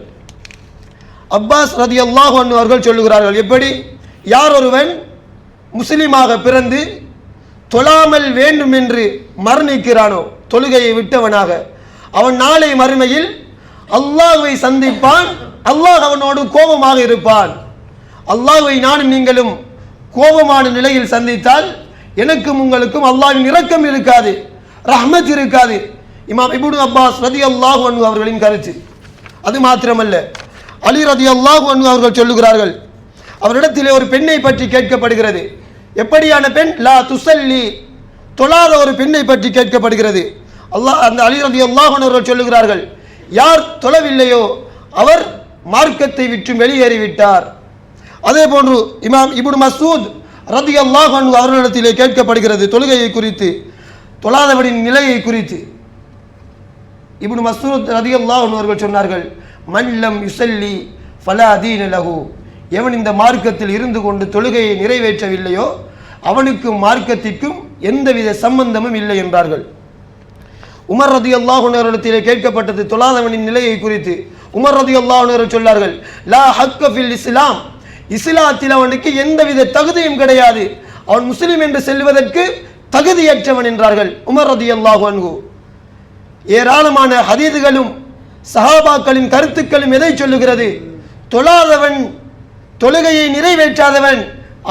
அப்பாஸ் ரலியல்லாஹு அன்ஹு அவர்கள் சொல்லுகிறார்கள், எப்படி? யார் ஒருவன் முஸ்லிமாக பிறந்து தொழாமல் வேண்டும் என்று மரணிக்கிறானோ, தொழுகையை விட்டவனாக, அவன் நாளை மறுமையில் அல்லாஹ்வை சந்திப்பான், அல்லாஹ் அவனோடு கோபமாக இருப்பான். அல்லாஹ்வை நானும் நீங்களும் கோபமான நிலையில் சந்தித்தால் எனக்கும் உங்களுக்கும் அல்லாஹ்வின் இரக்கம் இருக்காது, ரஹ்மத் இருக்காது. இமாம் இப்னு அப்பாஸ் ரலியல்லாஹு அன்ஹு அவர்களின் கருத்து. அது மாத்திரமல்ல, அலி ரலியல்லாஹு அன்ஹு அவர்கள் சொல்லுகிறார்கள், அவரிடத்திலே ஒரு பெண்ணை பற்றி கேட்கப்படுகிறது. எப்படியான பெண்? லா துஸல்லி, தொழாத ஒரு பெண்ணை பற்றி கேட்கப்படுகிறது. அந்த அலி ரலியல்லாஹு அன்ஹு அவர்கள் சொல்லுகிறார்கள், யார் தொழவில்லையோ அவர் மார்க்கத்தை விட்டு வெளியேறிவிட்டார். அதே போன்று இமாம் இப்னு மஸ்ஊத் ரலியல்லாஹு அன்ஹு அவர்களிடத்திலே கேட்கப்படுகிறது தொழுகையை குறித்து, தொழாதவரின் நிலையை குறித்து. இப்னு மஸ்ஊத் ரலியல்லாஹு அன்ஹு அவர்கள் சொன்னார்கள், மல்லம் யுஸல்லி ஃபலா தீன லஹு, எவன் இந்த மார்க்கத்தில் இருந்து கொண்டு தொழுகையை நிறைவேற்றவில்லையோ அவனுக்கும் மார்க்கத்திற்கும் எந்தவித சம்பந்தமும் இல்லை என்றார்கள். உமர் ரலியல்லாஹு அன்ஹு அவர்களிடத்திலே கேட்கப்பட்டது தொழாதவனின் நிலையை குறித்து. உமர் ரலியல்லாஹு அன்ஹு அவர்கள் சொன்னார்கள், லா ஹக்க ஃபில் இஸ்லாம், இஸ்லாத்தில் அவனுக்கு எந்தவித தகுதியும் கிடையாது, அவன் முஸ்லிம் என்று செல்வதற்கு தகுதியற்றவன் என்றார்கள் உமர் ரலியல்லாஹு அன்ஹு. ஏராளமான ஹதீதுகளும் சஹாபாக்களின் கருத்துக்களும் எதை சொல்லுகிறது? தொழாதவன், தொழுகையை நிறைவேற்றாதவன்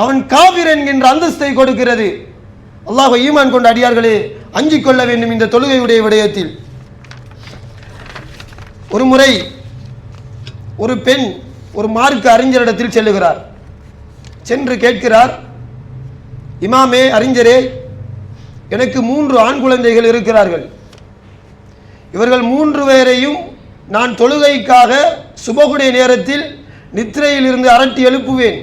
அவன் காபிர் என்கின்ற அந்தஸ்தை கொடுக்கிறது. அல்லாஹ்வை ஈமான் கொண்ட அடியார்களே, அஞ்சிக் கொள்ள வேண்டும் இந்த தொழுகையுடைய விடயத்தில். ஒரு முறை ஒரு பெண் ஒரு மார்க்க அறிஞரிடத்தில் செல்லுகிறார். சென்று கேட்கிறார், இமாமே, அறிஞரே, எனக்கு 3 ஆண் குழந்தைகள் இருக்கிறார்கள். இவர்கள் 3 பேரையும் நான் தொழுகைக்காக சுபகுடைய நேரத்தில் நித்திரையில் இருந்து அரட்டி எழுப்புவேன்,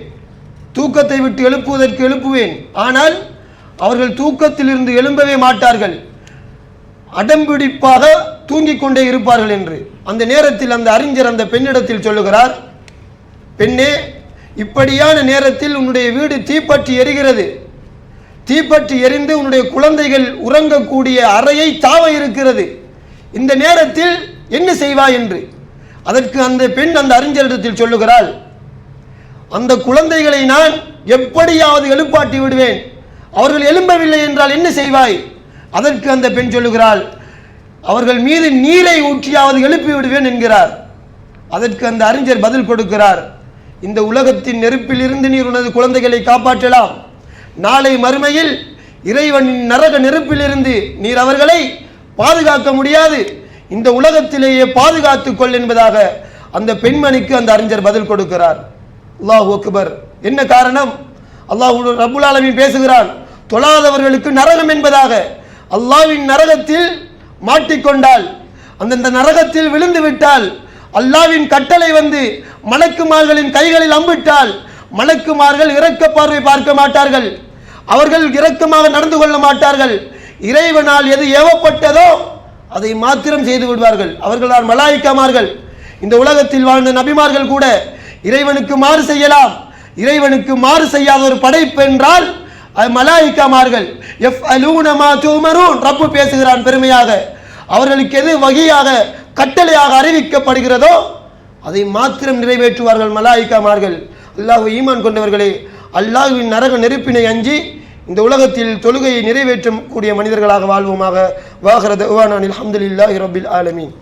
தூக்கத்தை விட்டு எழுப்புவதற்கு எழுப்புவேன். ஆனால் அவர்கள் தூக்கத்தில் இருந்து எழும்பவே மாட்டார்கள், அடம்பிடிப்பாக தூங்கிக் கொண்டே இருப்பார்கள் என்று. அந்த நேரத்தில் அந்த அறிஞர் அந்த பெண்ணிடத்தில் சொல்லுகிறார், பெண்ணே, இப்படியான நேரத்தில் உன்னுடைய வீடு தீப்பற்றி எரிகிறது, தீப்பற்றி எரிந்து உன்னுடைய குழந்தைகள் உறங்கக்கூடிய அறையை தாவ இருக்கிறது, இந்த நேரத்தில் என்ன செய்வாய் என்று. அதற்கு அந்த பெண் அந்த அறிஞரிடத்தில் சொல்லுகிறாள், அந்த குழந்தைகளை நான் எப்படியாவது எழுப்பாட்டி விடுவேன், அவர்கள் எழும்பவில்லை என்றால் என்ன செய்வாய்? அதற்கு அந்த பெண் சொல்லுகிறாள், அவர்கள் மீது நீரை ஊற்றியாவது எழுப்பி விடுவேன் என்கிறார். அதற்கு அந்த அறிஞர் பதில் கொடுக்கிறார், இந்த உலகத்தின் நெருப்பிலிருந்து நீர் உனது குழந்தைகளை காப்பாற்றலாம், நாளை மறுமையில் இறைவனின் நரக நெருப்பிலிருந்து நீர் அவர்களை பாதுகாக்க முடியாது, இந்த உலகத்திலேயே பாதுகாத்துக் கொள் என்பதாக அந்த பெண்மணிக்கு அந்த அறிஞர் பதில் கொடுக்கிறார். அல்லாஹு அக்பர். என்ன காரணம்? அல்லாஹ் ரப்புல் ஆலமீன் பேசுகிறான், தொழாதவர்களுக்கு நரகம் என்பதாக. அல்லாஹ்வின் நரகத்தில் மாட்டிக்கொண்டால், அந்த நரகத்தில் விழுந்து விட்டால், அல்லாஹ்வின் கட்டளை வந்து மலக்குமார்களின் கைகளில் அம்பிட்டால், மலக்குமார்கள் இரக்க பார்வை பார்க்க மாட்டார்கள், அவர்கள் இரக்கமாக நடந்து கொள்ள மாட்டார்கள். இறைவனால் எது ஏவப்பட்டதோ அதை மாத்திரம் செய்து விடுவார்கள். அவர்களால் மலாயிக்காமார்கள். இந்த உலகத்தில் வாழ்ந்த நபிமார்கள் கூட இறைவனுக்கு மாறு செய்யலாம், இறைவனுக்கு மாறு செய்யாத ஒரு படைப்பு என்றால் அது மலாயிக்காமார்கள். யஃஅலூன மா துமரூன். ரப்பு பேசுகிறான் பெருமையாக, அவர்களுக்கு எது வகியாக கட்டளையாக அறிவிக்கப்படுகிறதோ அதை மாத்திரம் நிறைவேற்றுவார்கள் மலாயிக்காமார்கள். அல்லாஹ்வை ஈமான் கொண்டவர்களே, அல்லாஹ்வின் நரக நெருப்பினை அஞ்சி இந்த உலகத்தில் தொழுகையை நிறைவேற்றக்கூடிய மனிதர்களாக வாழ்வோமாக. வாஹிர தஅவானா அல்ஹம்துலில்லாஹி ரப்பில் ஆலமீன்.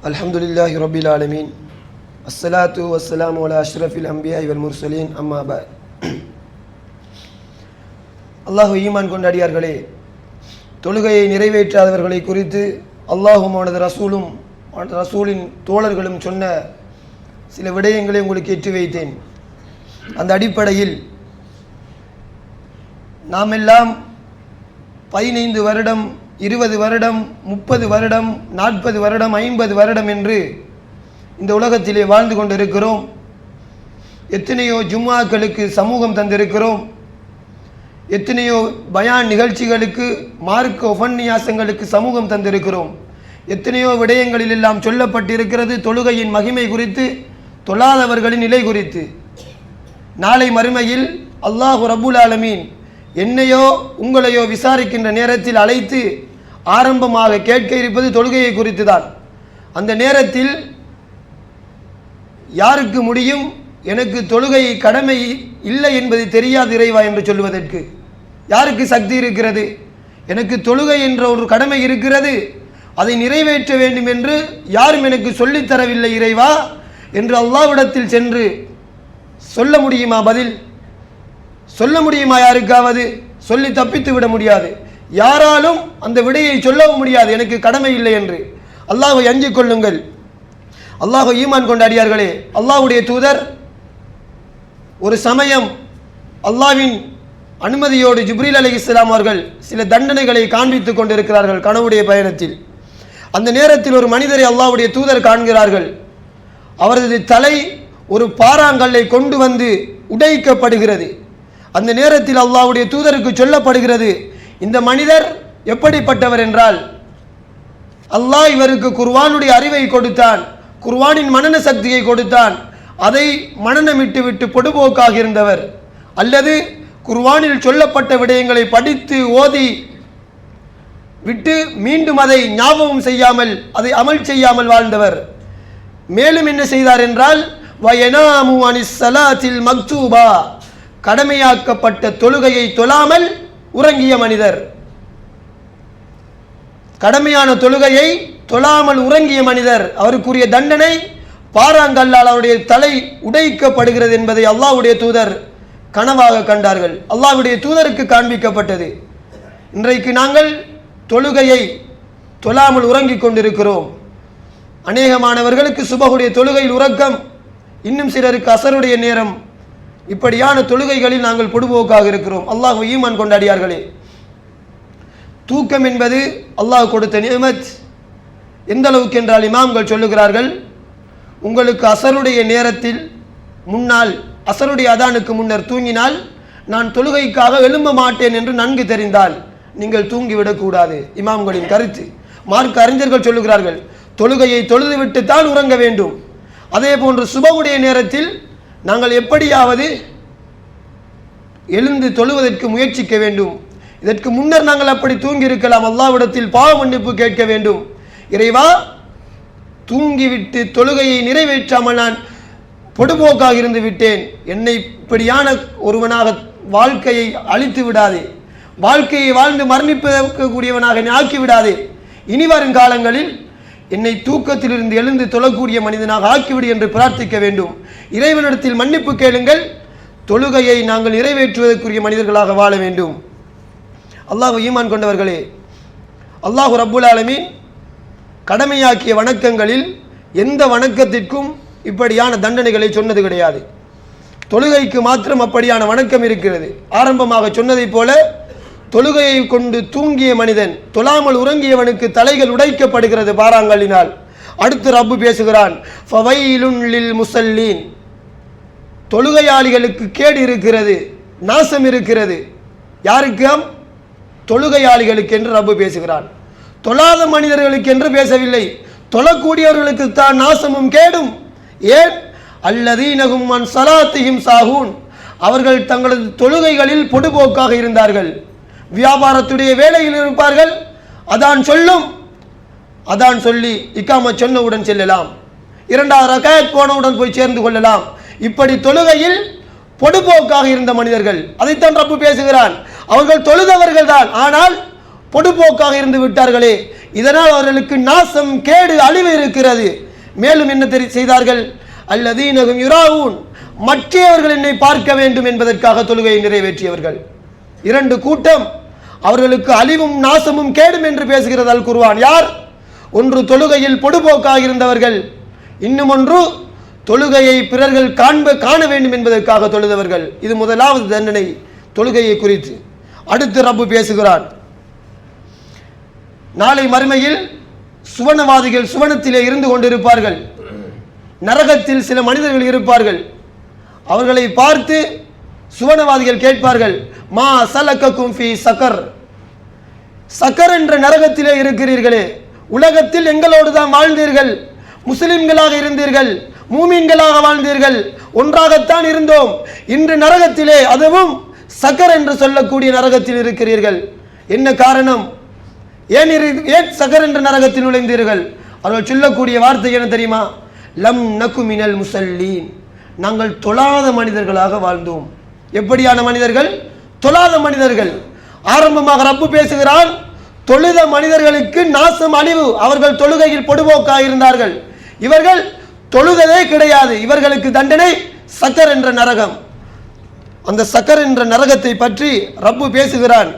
அல்ஹம்துலில்லாஹி ரப்பில் ஆலமீன். அஸ்ஸலாத்து வஸ்ஸலாமு அலா அஷ்ரஃபில் அன்பியாஇ வல் முர்சலீன். அம்மா பஅத். அல்லாஹ் ஈமான் கொண்ட அடியார்களே, தொழுகையை நிறைவேற்றாதவர்களை குறித்து அல்லாஹும் அவனது ரசூலும் ரசூலின் தோழர்களும் சொன்ன சில விடயங்களை உங்களுக்கு ஏற்றி வைத்தேன். அந்த அடிப்படையில் நாம் எல்லாம் 15 வருடம், 20 வருடம், 30 வருடம், 40 வருடம், 50 வருடம் என்று இந்த உலகத்திலே வாழ்ந்து கொண்டிருக்கிறோம். எத்தனையோ ஜும்மாக்களுக்கு சமூகம் தந்திருக்கிறோம், எத்தனையோ பயான் நிகழ்ச்சிகளுக்கு, மார்க்க உபன்யாசங்களுக்கு சமூகம் தந்திருக்கிறோம். எத்தனையோ விடயங்களில் எல்லாம் சொல்லப்பட்டிருக்கிறது தொழுகையின் மகிமை குறித்து, தொழாதவர்களின் நிலை குறித்து. நாளை மறுமையில் அல்லாஹு ரப்புல் ஆலமீன் என்னையோ உங்களையோ விசாரிக்கின்ற நேரத்தில் அழைத்து ஆரம்பமாக கேட்க இருப்பது தொழுகையை குறித்து தான். அந்த நேரத்தில் யாருக்கு முடியும் எனக்கு தொழுகை கடமை இல்லை என்பது தெரியாது இறைவா என்று சொல்வதற்கு? யாருக்கு சக்தி இருக்கிறது? எனக்கு தொழுகை என்ற ஒரு கடமை இருக்கிறது, அதை நிறைவேற்ற வேண்டும் என்று யாரும் எனக்கு சொல்லித்தரவில்லை இறைவா என்று அல்லாஹ்விடத்தில் சென்று சொல்ல முடியுமா? பதில் சொல்ல முடியுமா? யாருக்காவது சொல்லி தப்பித்து விட முடியாது. யாராலும் அந்த விடையை சொல்லவும் முடியாது, எனக்கு கடமை இல்லை என்று. அல்லாஹ்வை அஞ்சிக் கொள்ளுங்கள். அல்லாஹ்வை ஈமான் கொண்ட அடியார்களே, அல்லாஹ்வுடைய தூதர் ஒரு சமயம் அல்லாஹ்வின் அனுமதியோடு ஜிப்ரீல் அலைஹிஸ்ஸலாம் அவர்கள் சில தண்டனைகளை காண்பித்துக் கொண்டிருக்கிறார்கள் கனவுடைய பயணத்தில். அந்த நேரத்தில் ஒரு மனிதரை அல்லாஹ்வுடைய தூதர் காண்கிறார்கள். அவரது தலை ஒரு பாறாங்கல்லை கொண்டு வந்து உடைக்கப்படுகிறது. அந்த நேரத்தில் அல்லாஹ்வுடைய தூதருக்கு சொல்லப்படுகிறது, இந்த மனிதர் எப்படிப்பட்டவர் என்றால், அல்லாஹ் இவருக்கு குர்ஆனுடைய அறிவை கொடுத்தான், குர்ஆனின் மனன சக்தியை கொடுத்தான், அதை மனனமிட்டு விட்டு பொடுபோக்காக இருந்தவர், அல்லது குர்ஆனில் சொல்லப்பட்ட விடயங்களை படித்து ஓதி விட்டு மீண்டும் அதை ஞாபகம் செய்யாமல், அதை அமல் செய்யாமல் வாழ்ந்தவர். மேலும் என்ன செய்தார் என்றால் வயனாமு அனிஸ் ஸலாத்தில் மக்தூபா, கடமையாக்கப்பட்ட தொழுகையை தொழாமல் உறங்கிய மனிதர், கடமையான தொழுகையை தொழாமல் உறங்கிய மனிதர், அவருக்குரிய தண்டனை பாறாங்கல்லால் அவருடைய தலை உடைக்கப்படுகிறது என்பதை அல்லாஹ்வுடைய தூதர் கனவாக கண்டார்கள். அல்லாஹ்வுடைய தூதருக்கு காண்பிக்கப்பட்டது. இன்றைக்கு நாங்கள் தொழுகையை தொழாமல் உறங்கிக் கொண்டிருக்கிறோம். அநேகமானவர்களுக்கு சுபஹுடைய தொழுகையில் உறக்கம், இன்னும் சிலருக்கு அசருடைய நேரம். இப்படியான தொழுகைகளில் நாங்கள் பொடுபோக்காக இருக்கிறோம். அல்லாஹ் ஈமான் கொண்டாடியார்களே, தூக்கம் என்பது அல்லாஹ் கொடுத்த நிஅமத். எந்த அளவுக்கு என்றால் இமாம்கள் சொல்லுகிறார்கள், உங்களுக்கு அசருடைய நேரத்தில் முன்னால், அசருடைய அதானுக்கு முன்னர் தூங்கினால் நான் தொழுகைக்காக எழும்ப மாட்டேன் என்று நன்கு தெரிந்தால் நீங்கள் தூங்கிவிடக்கூடாது. இமாம்களின் கருத்து. மார்க்க அறிஞர்கள் சொல்லுகிறார்கள், தொழுகையை தொழுதுவிட்டு தான் உறங்க வேண்டும். அதே போன்று சுபஹுடைய நேரத்தில் நாங்கள் எப்படியாவது எழுந்து தொழுவதற்கு முயற்சிக்க வேண்டும். இதற்கு முன்னர் நாங்கள் அப்படி தூங்கி இருக்கலாம். அல்லாஹ்விடத்தில் பாவ மன்னிப்பு கேட்க வேண்டும். இறைவா, தூங்கிவிட்டு தொழுகையை நிறைவேற்றாமல் நான் பொடுபோக்காக இருந்து விட்டேன், என்னை இப்படியான ஒருவனாக வாழ்க்கையை அழித்து விடாதே, வாழ்க்கையை வாழ்ந்து மரணிப்பதற்கக்கூடியவனாக ஆக்கி விடாதே, இனி வரும் காலங்களில் என்னை தூக்கத்திலிருந்து எழுந்து தொழக்கூடிய மனிதனாக ஆக்கிவிடு என்று பிரார்த்திக்க வேண்டும். இறைவனிடத்தில் மன்னிப்பு கேளுங்கள். தொழுகையை நாங்கள் நிறைவேற்றுவதற்குரிய மனிதர்களாக வாழ வேண்டும். அல்லாஹ் ஈமான் கொண்டவர்களே, அல்லாஹ் ரப்புல் ஆலமீன் கடமையாக்கிய வணக்கங்களில் எந்த வணக்கத்திற்கும் இப்படியான தண்டனைகளை சொன்னது கிடையாது. தொழுகைக்கு மாத்திரம் அப்படியான வணக்கம் இருக்கிறது. ஆரம்பமாக சொன்னதைப் போல தொழுகையை கொண்டு தூங்கிய மனிதன், தொழாமல் உறங்கியவனுக்கு தலைகள் உடைக்கப்படுகிறது பாறாங்கல்லினால். அடுத்து ரப்பு பேசுகிறான், ஃபவைலுன் லில் முஸல்லீன், தொழுகையாளிகளுக்கு கேடு இருக்கிறது, நாசம் இருக்கிறது. யாருக்கும்? தொழுகையாளிகளுக்கு என்று ரப்பு பேசுகிறான். தொழாத மனிதர்களுக்கு என்று பேசவில்லை, தொழக்கூடியவர்களுக்கு தான் நாசமும் கேடும். ஏன்? அல்லதீனஹும் அன் ஸலாத்திஹிம் சாஹூன், அவர்கள் தங்களது தொழுகைகளில் பொடுபோக்காக இருந்தார்கள். வியாபாரத்துடைய வேலையில் இருப்பார்கள், அதான் சொல்லும், அதான் சொல்லி இக்காமத் சொன்னவுடன் செல்லலாம், இரண்டாவது ரகாயத் போனவுடன் போய் சேர்ந்து கொள்ளலாம். இப்படி தொழுகையில் பொடுபோக்காக இருந்த மனிதர்கள், அதைத்தான் ரப்பு பேசுகிறான். அவர்கள் தொழுதவர்கள் தான், ஆனால் பொடுபோக்காக இருந்து விட்டார்களே, இதனால் அவர்களுக்கு நாசம், கேடு, அழிவு இருக்கிறது. மேலும் என்ன செய்தார்கள்? அல்லதீனஹும் யுராவூன், மற்றவர்கள் என்னை பார்க்க வேண்டும் என்பதற்காக தொழுகையை நிறைவேற்றியவர்கள். இரண்டு கூட்டம், அவர்களுக்கு அழிவும் நாசமும் கேடும் என்று பேசுகிறது அல் குர்ஆன். யார்? ஒன்று தொழுகையில் பொடுபோக்காக இருந்தவர்கள், இன்னும் ஒன்று தொழுகையை பிறர்கள் காண வேண்டும் என்பதற்காக தொழுதவர்கள். இது முதலாவது தண்டனை தொழுகையை குறித்து. அடுத்து ரப்பு பேசுகிறான், நாளை மறுமையில் சுவனவாதிகள் சுவனத்திலே இருந்து கொண்டிருப்பார்கள், நரகத்தில் சில மனிதர்கள் இருப்பார்கள். அவர்களை பார்த்து சுவனவாதிகள் கேட்பார்கள், மா சலக்கக்கும் ஃபீ சக்கர், சக்கர் என்ற நரகத்திலே இருக்கிறீர்களே, உலகத்தில் எங்களோடு தான் வாழ்ந்தீர்கள், முஸ்லிம்களாக இருந்தீர்கள், மூமீன்களாக வாழ்ந்தீர்கள், ஒன்றாகத்தான் இருந்தோம், இன்று நரகத்திலே, அதுவும் சக்கர் என்று சொல்லக்கூடிய நரகத்தில் இருக்கிறீர்கள். என்ன காரணம்? ஏன் சக்கர் என்ற நரகத்தில் நுழைந்தீர்கள்? அவர்கள் சொல்லக்கூடிய வார்த்தை என்ன தெரியுமா? லம் நகு மினல் முஸல்லீன், நாங்கள் தொழாத மனிதர்களாக வாழ்ந்தோம். எப்படியான மனிதர்கள்? தொழாத மனிதர்கள். ஆரம்பமாக ரப்பு பேசுகிறான், தொழுத மனிதர்களுக்கு நாசம், அழிவு. அவர்கள் தொழுகையில் பொடுபோக்காக இருந்தார்கள். இவர்கள் தொழுதே கிடையாது, இவர்களுக்கு தண்டனை சக்கர் என்ற நரகம். அந்த சக்கர் என்ற நரகத்தை பற்றி ரப்பு பேசுகிறான்.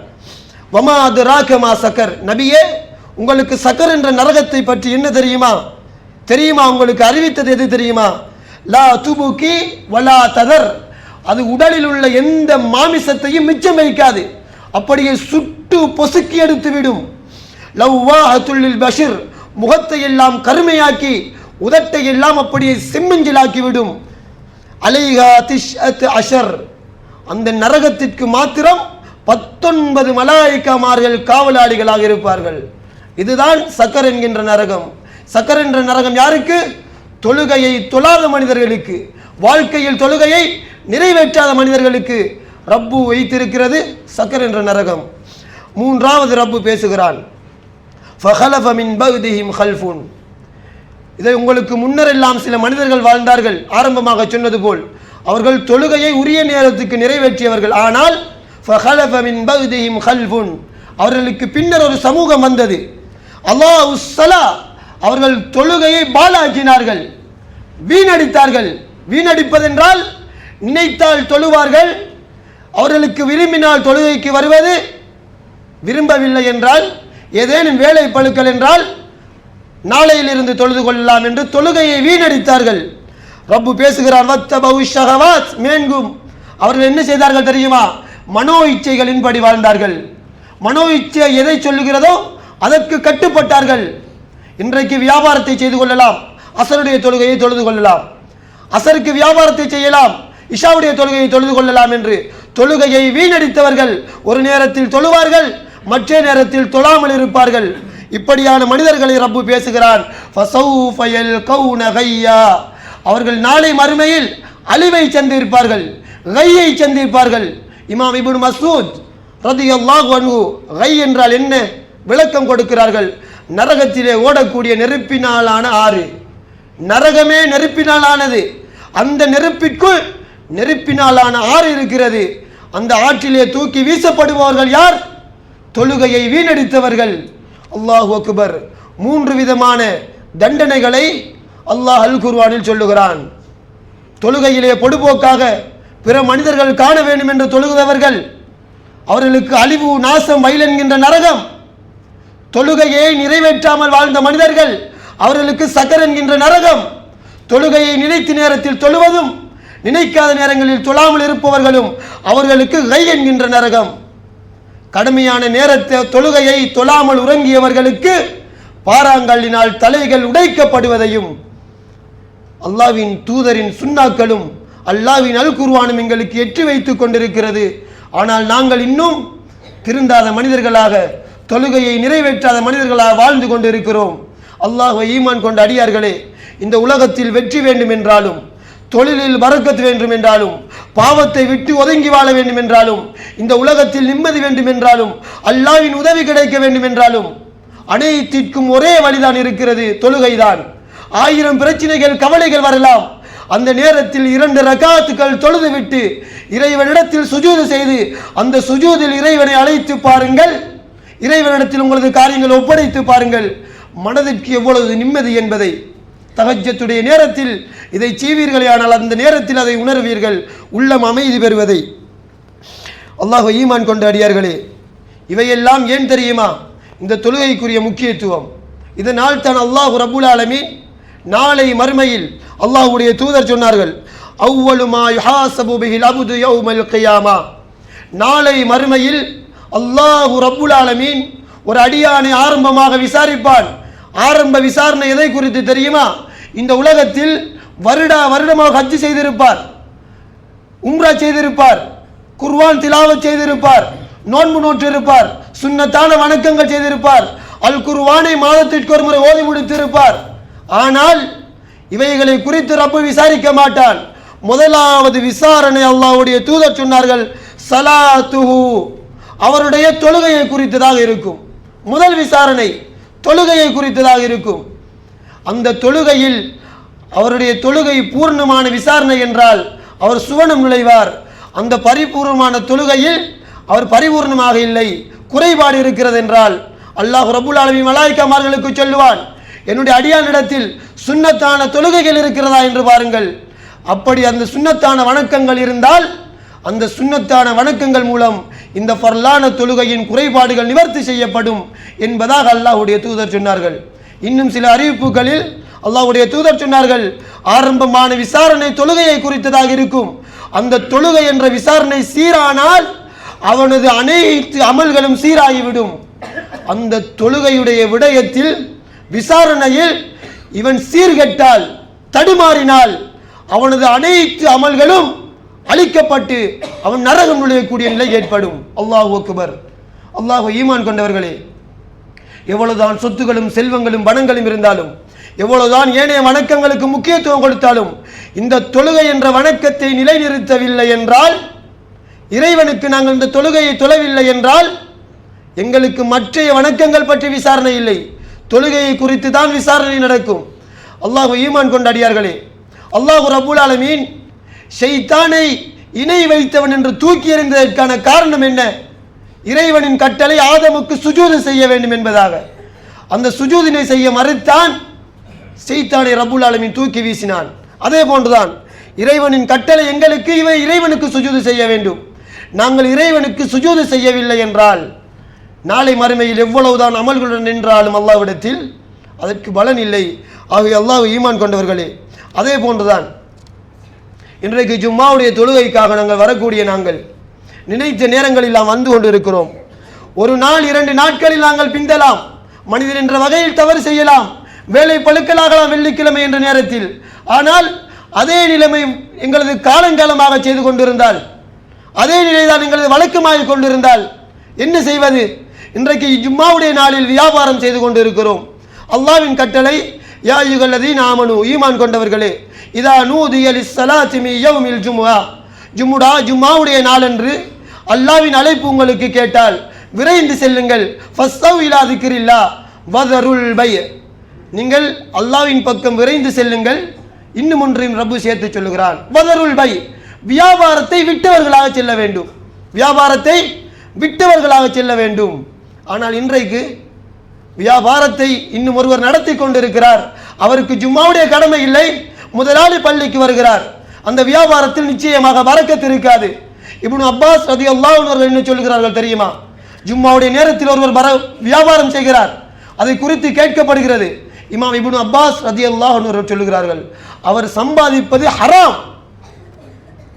வமா அதுராக மா சக்கர், நபியே உங்களுக்கு சக்கர் என்ற நரகத்தை பற்றி என்ன தெரியுமா? உங்களுக்கு அறிவித்தது எது தெரியுமா? லா துபுகி வலா ததர், அது உடலில் உள்ள எந்த மாமிசத்தையும் மிச்சம் வைக்காது, அப்படியே சுட்டு பொசுக்கி எடுத்து விடும். லவ்வாஹத்துல் பஷிர், முகத்தை எல்லாம் கருமையாக்கி உதட்டை எல்லாம் அப்படியே செம்மஞ்சலாக்கி விடும். அலைஹா திஷ்அத் அஷர், அந்த நரகத்திற்கு மாத்திரம் 19 மலாயிக்காமார்கள் காவலாளிகளாக இருப்பார்கள். இதுதான் சக்கர் என்கின்ற நரகம். சக்கர் என்ற நரகம் யாருக்கு? தொழுகையை தொழாத மனிதர்களுக்கு, வாழ்க்கையில் தொழுகையை நிறைவேற்றாத மனிதர்களுக்கு ரப்பு வைத்திருக்கிறது சக்கர் என்ற நரகம். மூன்றாவது ரப்பு பேசுகிறான், ஃபஹலஃப மின் பஅதிஹிம் ஹல்ஃபுன், இதை உங்களுக்கு முன்னர் எல்லாம் சில மனிதர்கள் வாழ்ந்தார்கள். ஆரம்பமாக சொன்னது போல் அவர்கள் தொழுகையை உரிய நேரத்துக்கு நிறைவேற்றியவர்கள். ஆனால் ஃபஹலஃப மின் பஅதிஹிம் கல்ஃபுன், அவர்களுக்கு பின்னர் ஒரு சமூகம் வந்தது. அல்லாஹுஸ் ஸலா, அவர்கள் தொழுகையை பாழாக்கினார்கள், வீணடித்தார்கள். வீணடிப்பதென்றால் நினைத்தால் தொழுவார்கள், அவர்களுக்கு விரும்பினால் தொழுகைக்கு வருவது, விரும்பவில்லை என்றால் ஏதேனும் வேலை பழுக்கள் என்றால் நாளையிலிருந்து தொழுது கொள்ளலாம் என்று தொழுகையை வீணடித்தார்கள். ரப்பு பேசுகிறார், வத்தபவு ஷஹவாத், மேன்கும் அவர்கள் என்ன செய்தார்கள் தெரியுமா? மனோ இச்சைகளின்படி வாழ்ந்தார்கள். மனோ இச்சை எதை சொல்லுகிறதோ அதற்கு கட்டுப்பட்டார்கள். இன்றைக்கு வியாபாரத்தை செய்து கொள்ளலாம், அசருடைய தொழுகையை தொழுது கொள்ளலாம், அசருக்கு வியாபாரத்தை செய்யலாம், இஷாவுடைய தொழுகையை தொழுது கொள்ளலாம் என்று தொழுகையை வீணடித்தவர்கள் ஒரு நேரத்தில் தொழுவார்கள், மற்ற நேரத்தில் தொழாமல் இருப்பார்கள். இப்படியான மனிதர்களை ரப்பு பேசுகிறான். அவர்கள் நாளை மறுமையில் அழிவை சந்திருப்பார்கள், கையை சந்திருப்பார்கள். இமாம் இப்னு மஸ்ஊத் ரலியல்லாஹு அன்ஹு கை என்றால் என்ன விளக்கம் கொடுக்கிறார்கள். நரகத்திலே ஓடக்கூடிய நெருப்பினாலான ஆறு. நரகமே நெருப்பினாலானது. அந்த நெருப்பிற்குள் நெருப்பினாலான ஆறு இருக்கிறது. அந்த ஆற்றிலே தூக்கி வீசப்படுபவர்கள் யார்? தொழுகையை வீணடித்தவர்கள். அல்லாஹு அக்பர். 3 விதமான தண்டனைகளை அல்லாஹ் அல் குர்ஆனில் சொல்லுகிறான். தொழுகையிலே பொடுபோக்காக பிற மனிதர்கள் காண வேண்டும் என்று தொழுகிறவர்கள், அவர்களுக்கு அழிவு, நாசம், வயல் என்கின்ற நரகம். தொழுகையை நிறைவேற்றாமல் வாழ்ந்த மனிதர்கள், அவர்களுக்கு சக்கர் என்கின்ற நரகம். தொழுகையை நினைத்த நேரத்தில் தொழுவதும் நினைக்காத நேரங்களில் தொழாமல் இருப்பவர்களும் அவர்களுக்கு கை என்கின்ற நரகம். கடுமையான நேரத்தை தொழுகையை தொழாமல் உறங்கியவர்களுக்கு பாறாங்கல்லினால் தலைகள் உடைக்கப்படுவதையும் அல்லாஹ்வின் தூதரின் சுன்னாக்களும் அல்லாஹ்வின் அல் குர்ஆனும் எங்களுக்கு எட்டி வைத்துக் கொண்டிருக்கிறது. ஆனால் நாங்கள் இன்னும் திருந்தாத மனிதர்களாக, தொழுகையை நிறைவேற்றாத மனிதர்களாக வாழ்ந்து கொண்டிருக்கிறோம். அல்லாஹ்வை ஈமான் கொண்ட அடியார்களே, இந்த உலகத்தில் வெற்றி வேண்டும் என்றாலும், தொழிலில் பரக்கத் வேண்டும் என்றாலும், பாவத்தை விட்டு ஒதுங்கி வாழ வேண்டும் என்றாலும், இந்த உலகத்தில் நிம்மதி வேண்டும் என்றாலும், அல்லாஹ்வின் உதவி கிடைக்க வேண்டும் என்றாலும், அனைத்திற்கும் ஒரே வழிதான் இருக்கிறது, தொழுகைதான். 1000 பிரச்சனைகள், கவலைகள் வரலாம். அந்த நேரத்தில் 2 ரகாத்துக்கள் தொழுது விட்டு இறைவனிடத்தில் சுஜூது செய்து அந்த சுஜூதில் இறைவனை அழைத்து பாருங்கள், இறைவனிடத்தில் உங்களது காரியங்களை ஒப்படைத்து பாருங்கள், மனதிற்கு எவ்வளவு நிம்மதி என்பதை. தஹஜ்ஜத்துடைய நேரத்தில் இதை செய்வீர்களே ஆனால் அந்த நேரத்தில் அதை உணர்வீர்கள், உள்ளம் அமைதி பெறுவதை. அல்லாஹ் ஈமான் கொண்ட அடியார்களே, இவையெல்லாம் ஏன் தெரியுமா? இந்த தொழுகைக்குரிய முக்கியத்துவம். இதனால் தான் அல்லாஹ் ரப்புல் ஆலமீன் நாளை மறுமையில் அல்லாஹ்வுடைய தூதர் சொன்னார்கள், அவ்வலு மா யுஹாஸபு பிஹில் அப்து யௌமல் கியாமா. நாளை மறுமையில் அல்லாஹ் ரப்புல் ஆலமீன் ஒரு அடியானை ஆரம்பமாக விசாரிப்பான். ஆரம்ப விசாரணை எதை குறித்து தெரியுமா? இந்த உலகத்தில் வருடமாக ஹஜ் செய்திருப்பார், உம்ரா செய்திருப்பார், குர்ஆன் திலாவத் செய்திருப்பார், நோன்பு நோற்றிருப்பார், சுன்னத்தான வணக்கங்கள் செய்திருப்பார், அல் குர்ஆனை மாதத்திற்கு ஒரு முறை ஓதி முடித்திருப்பார். ஆனால் இவைகளை குறித்து ரப்பு விசாரிக்க மாட்டான். முதலாவது விசாரணை அல்லாஹ்வுடைய தூதர் சொன்னார்கள், ஸலாத்துஹு, அவருடைய தொழுகையை குறித்ததாக இருக்கும். முதல் விசாரணை தொழுகையை குறித்ததாக இருக்கும். அந்த தொழுகையில் அவருடைய தொழுகை பூர்ணமான விசாரணை என்றால் அவர் சுவனம் நுழைவார். அந்த பரிபூர்ணமான தொழுகையில் அவர் பரிபூர்ணமாக இல்லை, குறைபாடு இருக்கிறது என்றால் அல்லாஹ் ரப்புல் ஆலமீன் மலாயிக்காமார்களுக்கு சொல்லுவான், என்னுடைய அடியானிடத்தில் சுன்னத்தான தொழுகைகள் இருக்கிறதா என்று பாருங்கள். அப்படி அந்த சுன்னத்தான வணக்கங்கள் இருந்தால் அந்த சுன்னத்தான வணக்கங்கள் மூலம் இந்த ஃபர்லான தொழுகையின் குறைபாடுகள் நிவர்த்தி செய்யப்படும் என்பதாக அல்லாஹ்வுடைய தூதர் சொன்னார்கள். இன்னும் சில அறிவிப்புகளில் அல்லாஹ்வுடைய தூதர் சொன்னார்கள், ஆரம்பமான விசாரணை தொழுகையை குறித்ததாக இருக்கும். அந்த தொழுகை என்ற விசாரணை சீரானால் அவனது அனைத்து அமல்களும் சீராகிவிடும். அந்த தொழுகையுடைய விடயத்தில் விசாரணையில் இவன் சீர்கெட்டால், தடுமாறினால் அவனது அனைத்து அமல்களும் அழிக்கப்பட்டு அவன் நரகம் நுழையக்கூடிய நிலை ஏற்படும். அல்லாஹ் அக்பர். அல்லாஹ் ஈமான் கொண்டவர்களே, எவ்வளவுதான் சொத்துகளும் செல்வங்களும் வனங்களும் இருந்தாலும், எவ்வளவுதான் ஏனைய வணக்கங்களுக்கு முக்கியத்துவம் கொடுத்தாலும், இந்த தொழுகை என்ற வணக்கத்தை நிலைநிறுத்தவில்லை என்றால், இறைவனுக்கு நாங்கள் இந்த தொழுகையை தொழவில்லை என்றால், எங்களுக்கு மற்ற வணக்கங்கள் பற்றி விசாரணை இல்லை, தொழுகையை குறித்து தான் விசாரணை நடக்கும். அல்லாஹ் ஈமான் கொண்ட அடியார்களே, அல்லாஹ் ரப்புல் ஆலமீன் ஷைத்தானை இணை வைத்தவன் என்று தூக்கி எறிந்ததற்கான காரணம் என்ன? இறைவனின் கட்டளை ஆதமுக்கு சுஜூது செய்ய வேண்டும் என்பதாக. அந்த சுஜூதினை செய்ய மறுத்தான், ஷைத்தானை ரப்புல் ஆலமீன் தூக்கி வீசினான். அதே போன்றுதான் இறைவனின் கட்டளை எங்களுக்கு, இவை இறைவனுக்கு சுஜூது செய்ய வேண்டும். நாங்கள் இறைவனுக்கு சுஜூது செய்யவில்லை என்றால் நாளை மறுமையில் எவ்வளவுதான் அமல்களுடன் நின்றாலும் அல்லாஹ்விடத்தில் அதற்கு பலன் இல்லை. ஆகவே அல்லாஹ் ஈமான் கொண்டவர்களே, அதே போன்றுதான் இன்றைக்கு ஜும்மாவுடைய தொழுகைக்காக நாங்கள் வரக்கூடிய நாங்கள் நினைத்த நேரங்களில் நாம் வந்து கொண்டு இருக்கிறோம். ஒரு நாள் 2 நாட்களில் நாங்கள் பிந்தலாம், மனிதன் என்ற வகையில் தவறு செய்யலாம், வேலை பழுக்கலாகலாம் வெள்ளிக்கிழமை என்ற நேரத்தில். ஆனால் அதே நிலைமை எங்களது காலங்காலமாக செய்து கொண்டிருந்தால், அதே நிலைதான் எங்களது வழக்கமாக கொண்டிருந்தால் என்ன செய்வது? இன்றைக்கு ஜும்மாவுடைய நாளில் வியாபாரம் செய்து கொண்டு இருக்கிறோம். அல்லாஹ்வின் கட்டளை, யா அய்யுஹல்லதீன ஆமனூ, ஈமான் கொண்டவர்களே, இதா நூதிய லிஸ்ஸலாத்தி மின் யௌமில் ஜும்ஆ, ஜும்மாவுடைய நாளன்று அல்லாஹ்வின் அழைப்பு உங்களுக்கு கேட்டால் விரைந்து செல்லுங்கள். ஃபஸ்ஸவ் இலா திக்ரில்லாஹ் வதருல் பை, நீங்கள் அல்லாஹ்வின் பக்கம் விரைந்து செல்லுங்கள். இன்னும் ஒன்றையும் ரப்பு சேர்த்து சொல்லுகிறான், வதருல் பை, வியாபாரத்தை விட்டவர்களாக செல்ல வேண்டும், வியாபாரத்தை விட்டவர்களாக செல்ல வேண்டும். ஆனால் இன்றைக்கு வியாபாரத்தை இன்னும் ஒருவர் நடத்தி கொண்டிருக்கிறார், அவருக்கு ஜும்மாவுடைய கடமை இல்லை, முதலாளி பள்ளிக்கு வருகிறார், அந்த வியாபாரத்தில் நிச்சயமாக பரக்கத் இருக்காது. இப்னு அப்பாஸ் ரலியல்லாஹு அன்ஹு அவர்கள் என்ன சொல்கிறார்கள் தெரியுமா? ஜும்மாவுடைய நேரத்தில் ஒருவர் வியாபாரம் செய்கிறார், அதை குறித்து கேட்கப்படுகிறது. இமாம் இப்னு அப்பாஸ் ரலியல்லாஹு அன்ஹு அவர்கள் சொல்கிறார்கள், அவர் சம்பாதிப்பது ஹராம்,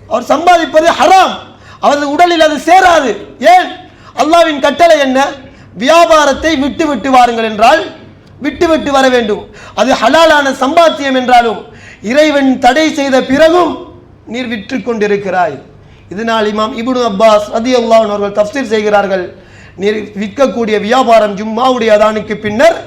அவர் சம்பாதிப்பது ஹராம், அவரது உடலில் அது சேராது. ஏன்? அல்லாஹ்வின் கட்டளை என்ன? வியாபாரத்தை விட்டு விட்டு வாருங்கள் என்றால் விட்டு விட்டு வர வேண்டும். அது ஹலாலான சம்பாத்தியம் என்றாலும் இறைவன் தடை செய்த பிறகும் நீர் விற்று கொண்டிருக்கிறாய். இதனால் இமாம் இப்னு அப்பாஸ் ரலியல்லாஹு அன்ஹு அவர்கள் தஃப்சீர் செய்கிறார்கள், நீர் விற்கக்கூடிய வியாபாரம் ஜும்மாவுடைய அதானுக்கு பின்னர்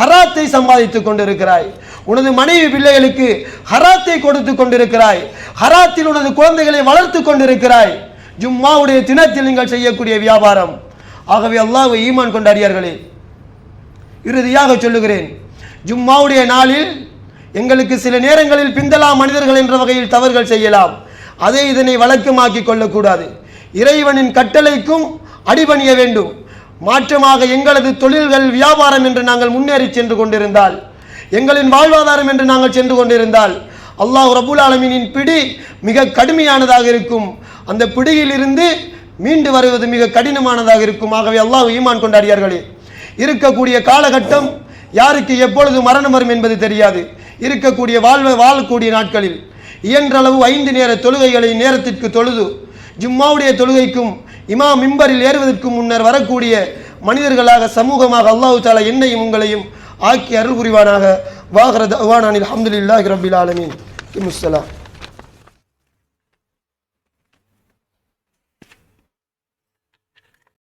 ஹராத்தை சம்பாதித்துக் கொண்டிருக்கிறாய், உனது மனைவி பிள்ளைகளுக்கு ஹராத்தை கொடுத்து கொண்டிருக்கிறாய், ஹராத்தில் உனது குழந்தைகளை வளர்த்து கொண்டிருக்கிறாய், ஜும்மாவுடைய தினத்தில் நீங்கள் செய்யக்கூடிய வியாபாரம். ஆகவே அல்லாஹ்வை ஈமான் கொண்ட அடியார்களே, இறுதியாக சொல்லுகிறேன், ஜும்மாவுடைய நாளில் எங்களுக்கு சில நேரங்களில் பிந்தலாம் மனிதர்கள் என்ற வகையில் தவறுகள் செய்யலாம், அதே இதனை வழக்கமாக்கி கொள்ளக்கூடாது. இறைவனின் கட்டளைக்கும் அடிபணிய வேண்டும். மாற்றமாக எங்களது தொழில்கள் வியாபாரம் என்று நாங்கள் முன்னேறி சென்று கொண்டிருந்தால், எங்களின் வாழ்வாதாரம் என்று நாங்கள் சென்று கொண்டிருந்தால் அல்லாஹ் ரப்புல் ஆலமீனின் பிடி மிக கடுமையானதாக இருக்கும், அந்த பிடியிலிருந்து மீண்டு வருவது மிக கடினமானதாக இருக்கும். ஆகவே அல்லாஹ் ஈமான் கொண்ட அடியார்களே, இருக்கக்கூடிய காலகட்டம் யாருக்கு எப்பொழுது மரணம் வரும் என்பது தெரியாது. இருக்கக்கூடிய வாழக்கூடிய நாட்களில் இயன்றளவு 5 நேர தொழுகைகளை நேரத்திற்கு தொழுது ஜும்மாவுடைய தொழுகைக்கும் இமாம் மிம்பரில் ஏறுவதற்கு முன்னர் வரக்கூடிய மனிதர்களாக சமூகமாக அல்லாஹ் தஆலா என்னையும் உங்களையும் ஆக்கி அருள் புரிவானாக. வாஹிர தஅவானா அல்ஹம்துலில்லாஹி ரப்பில் ஆலமீன்.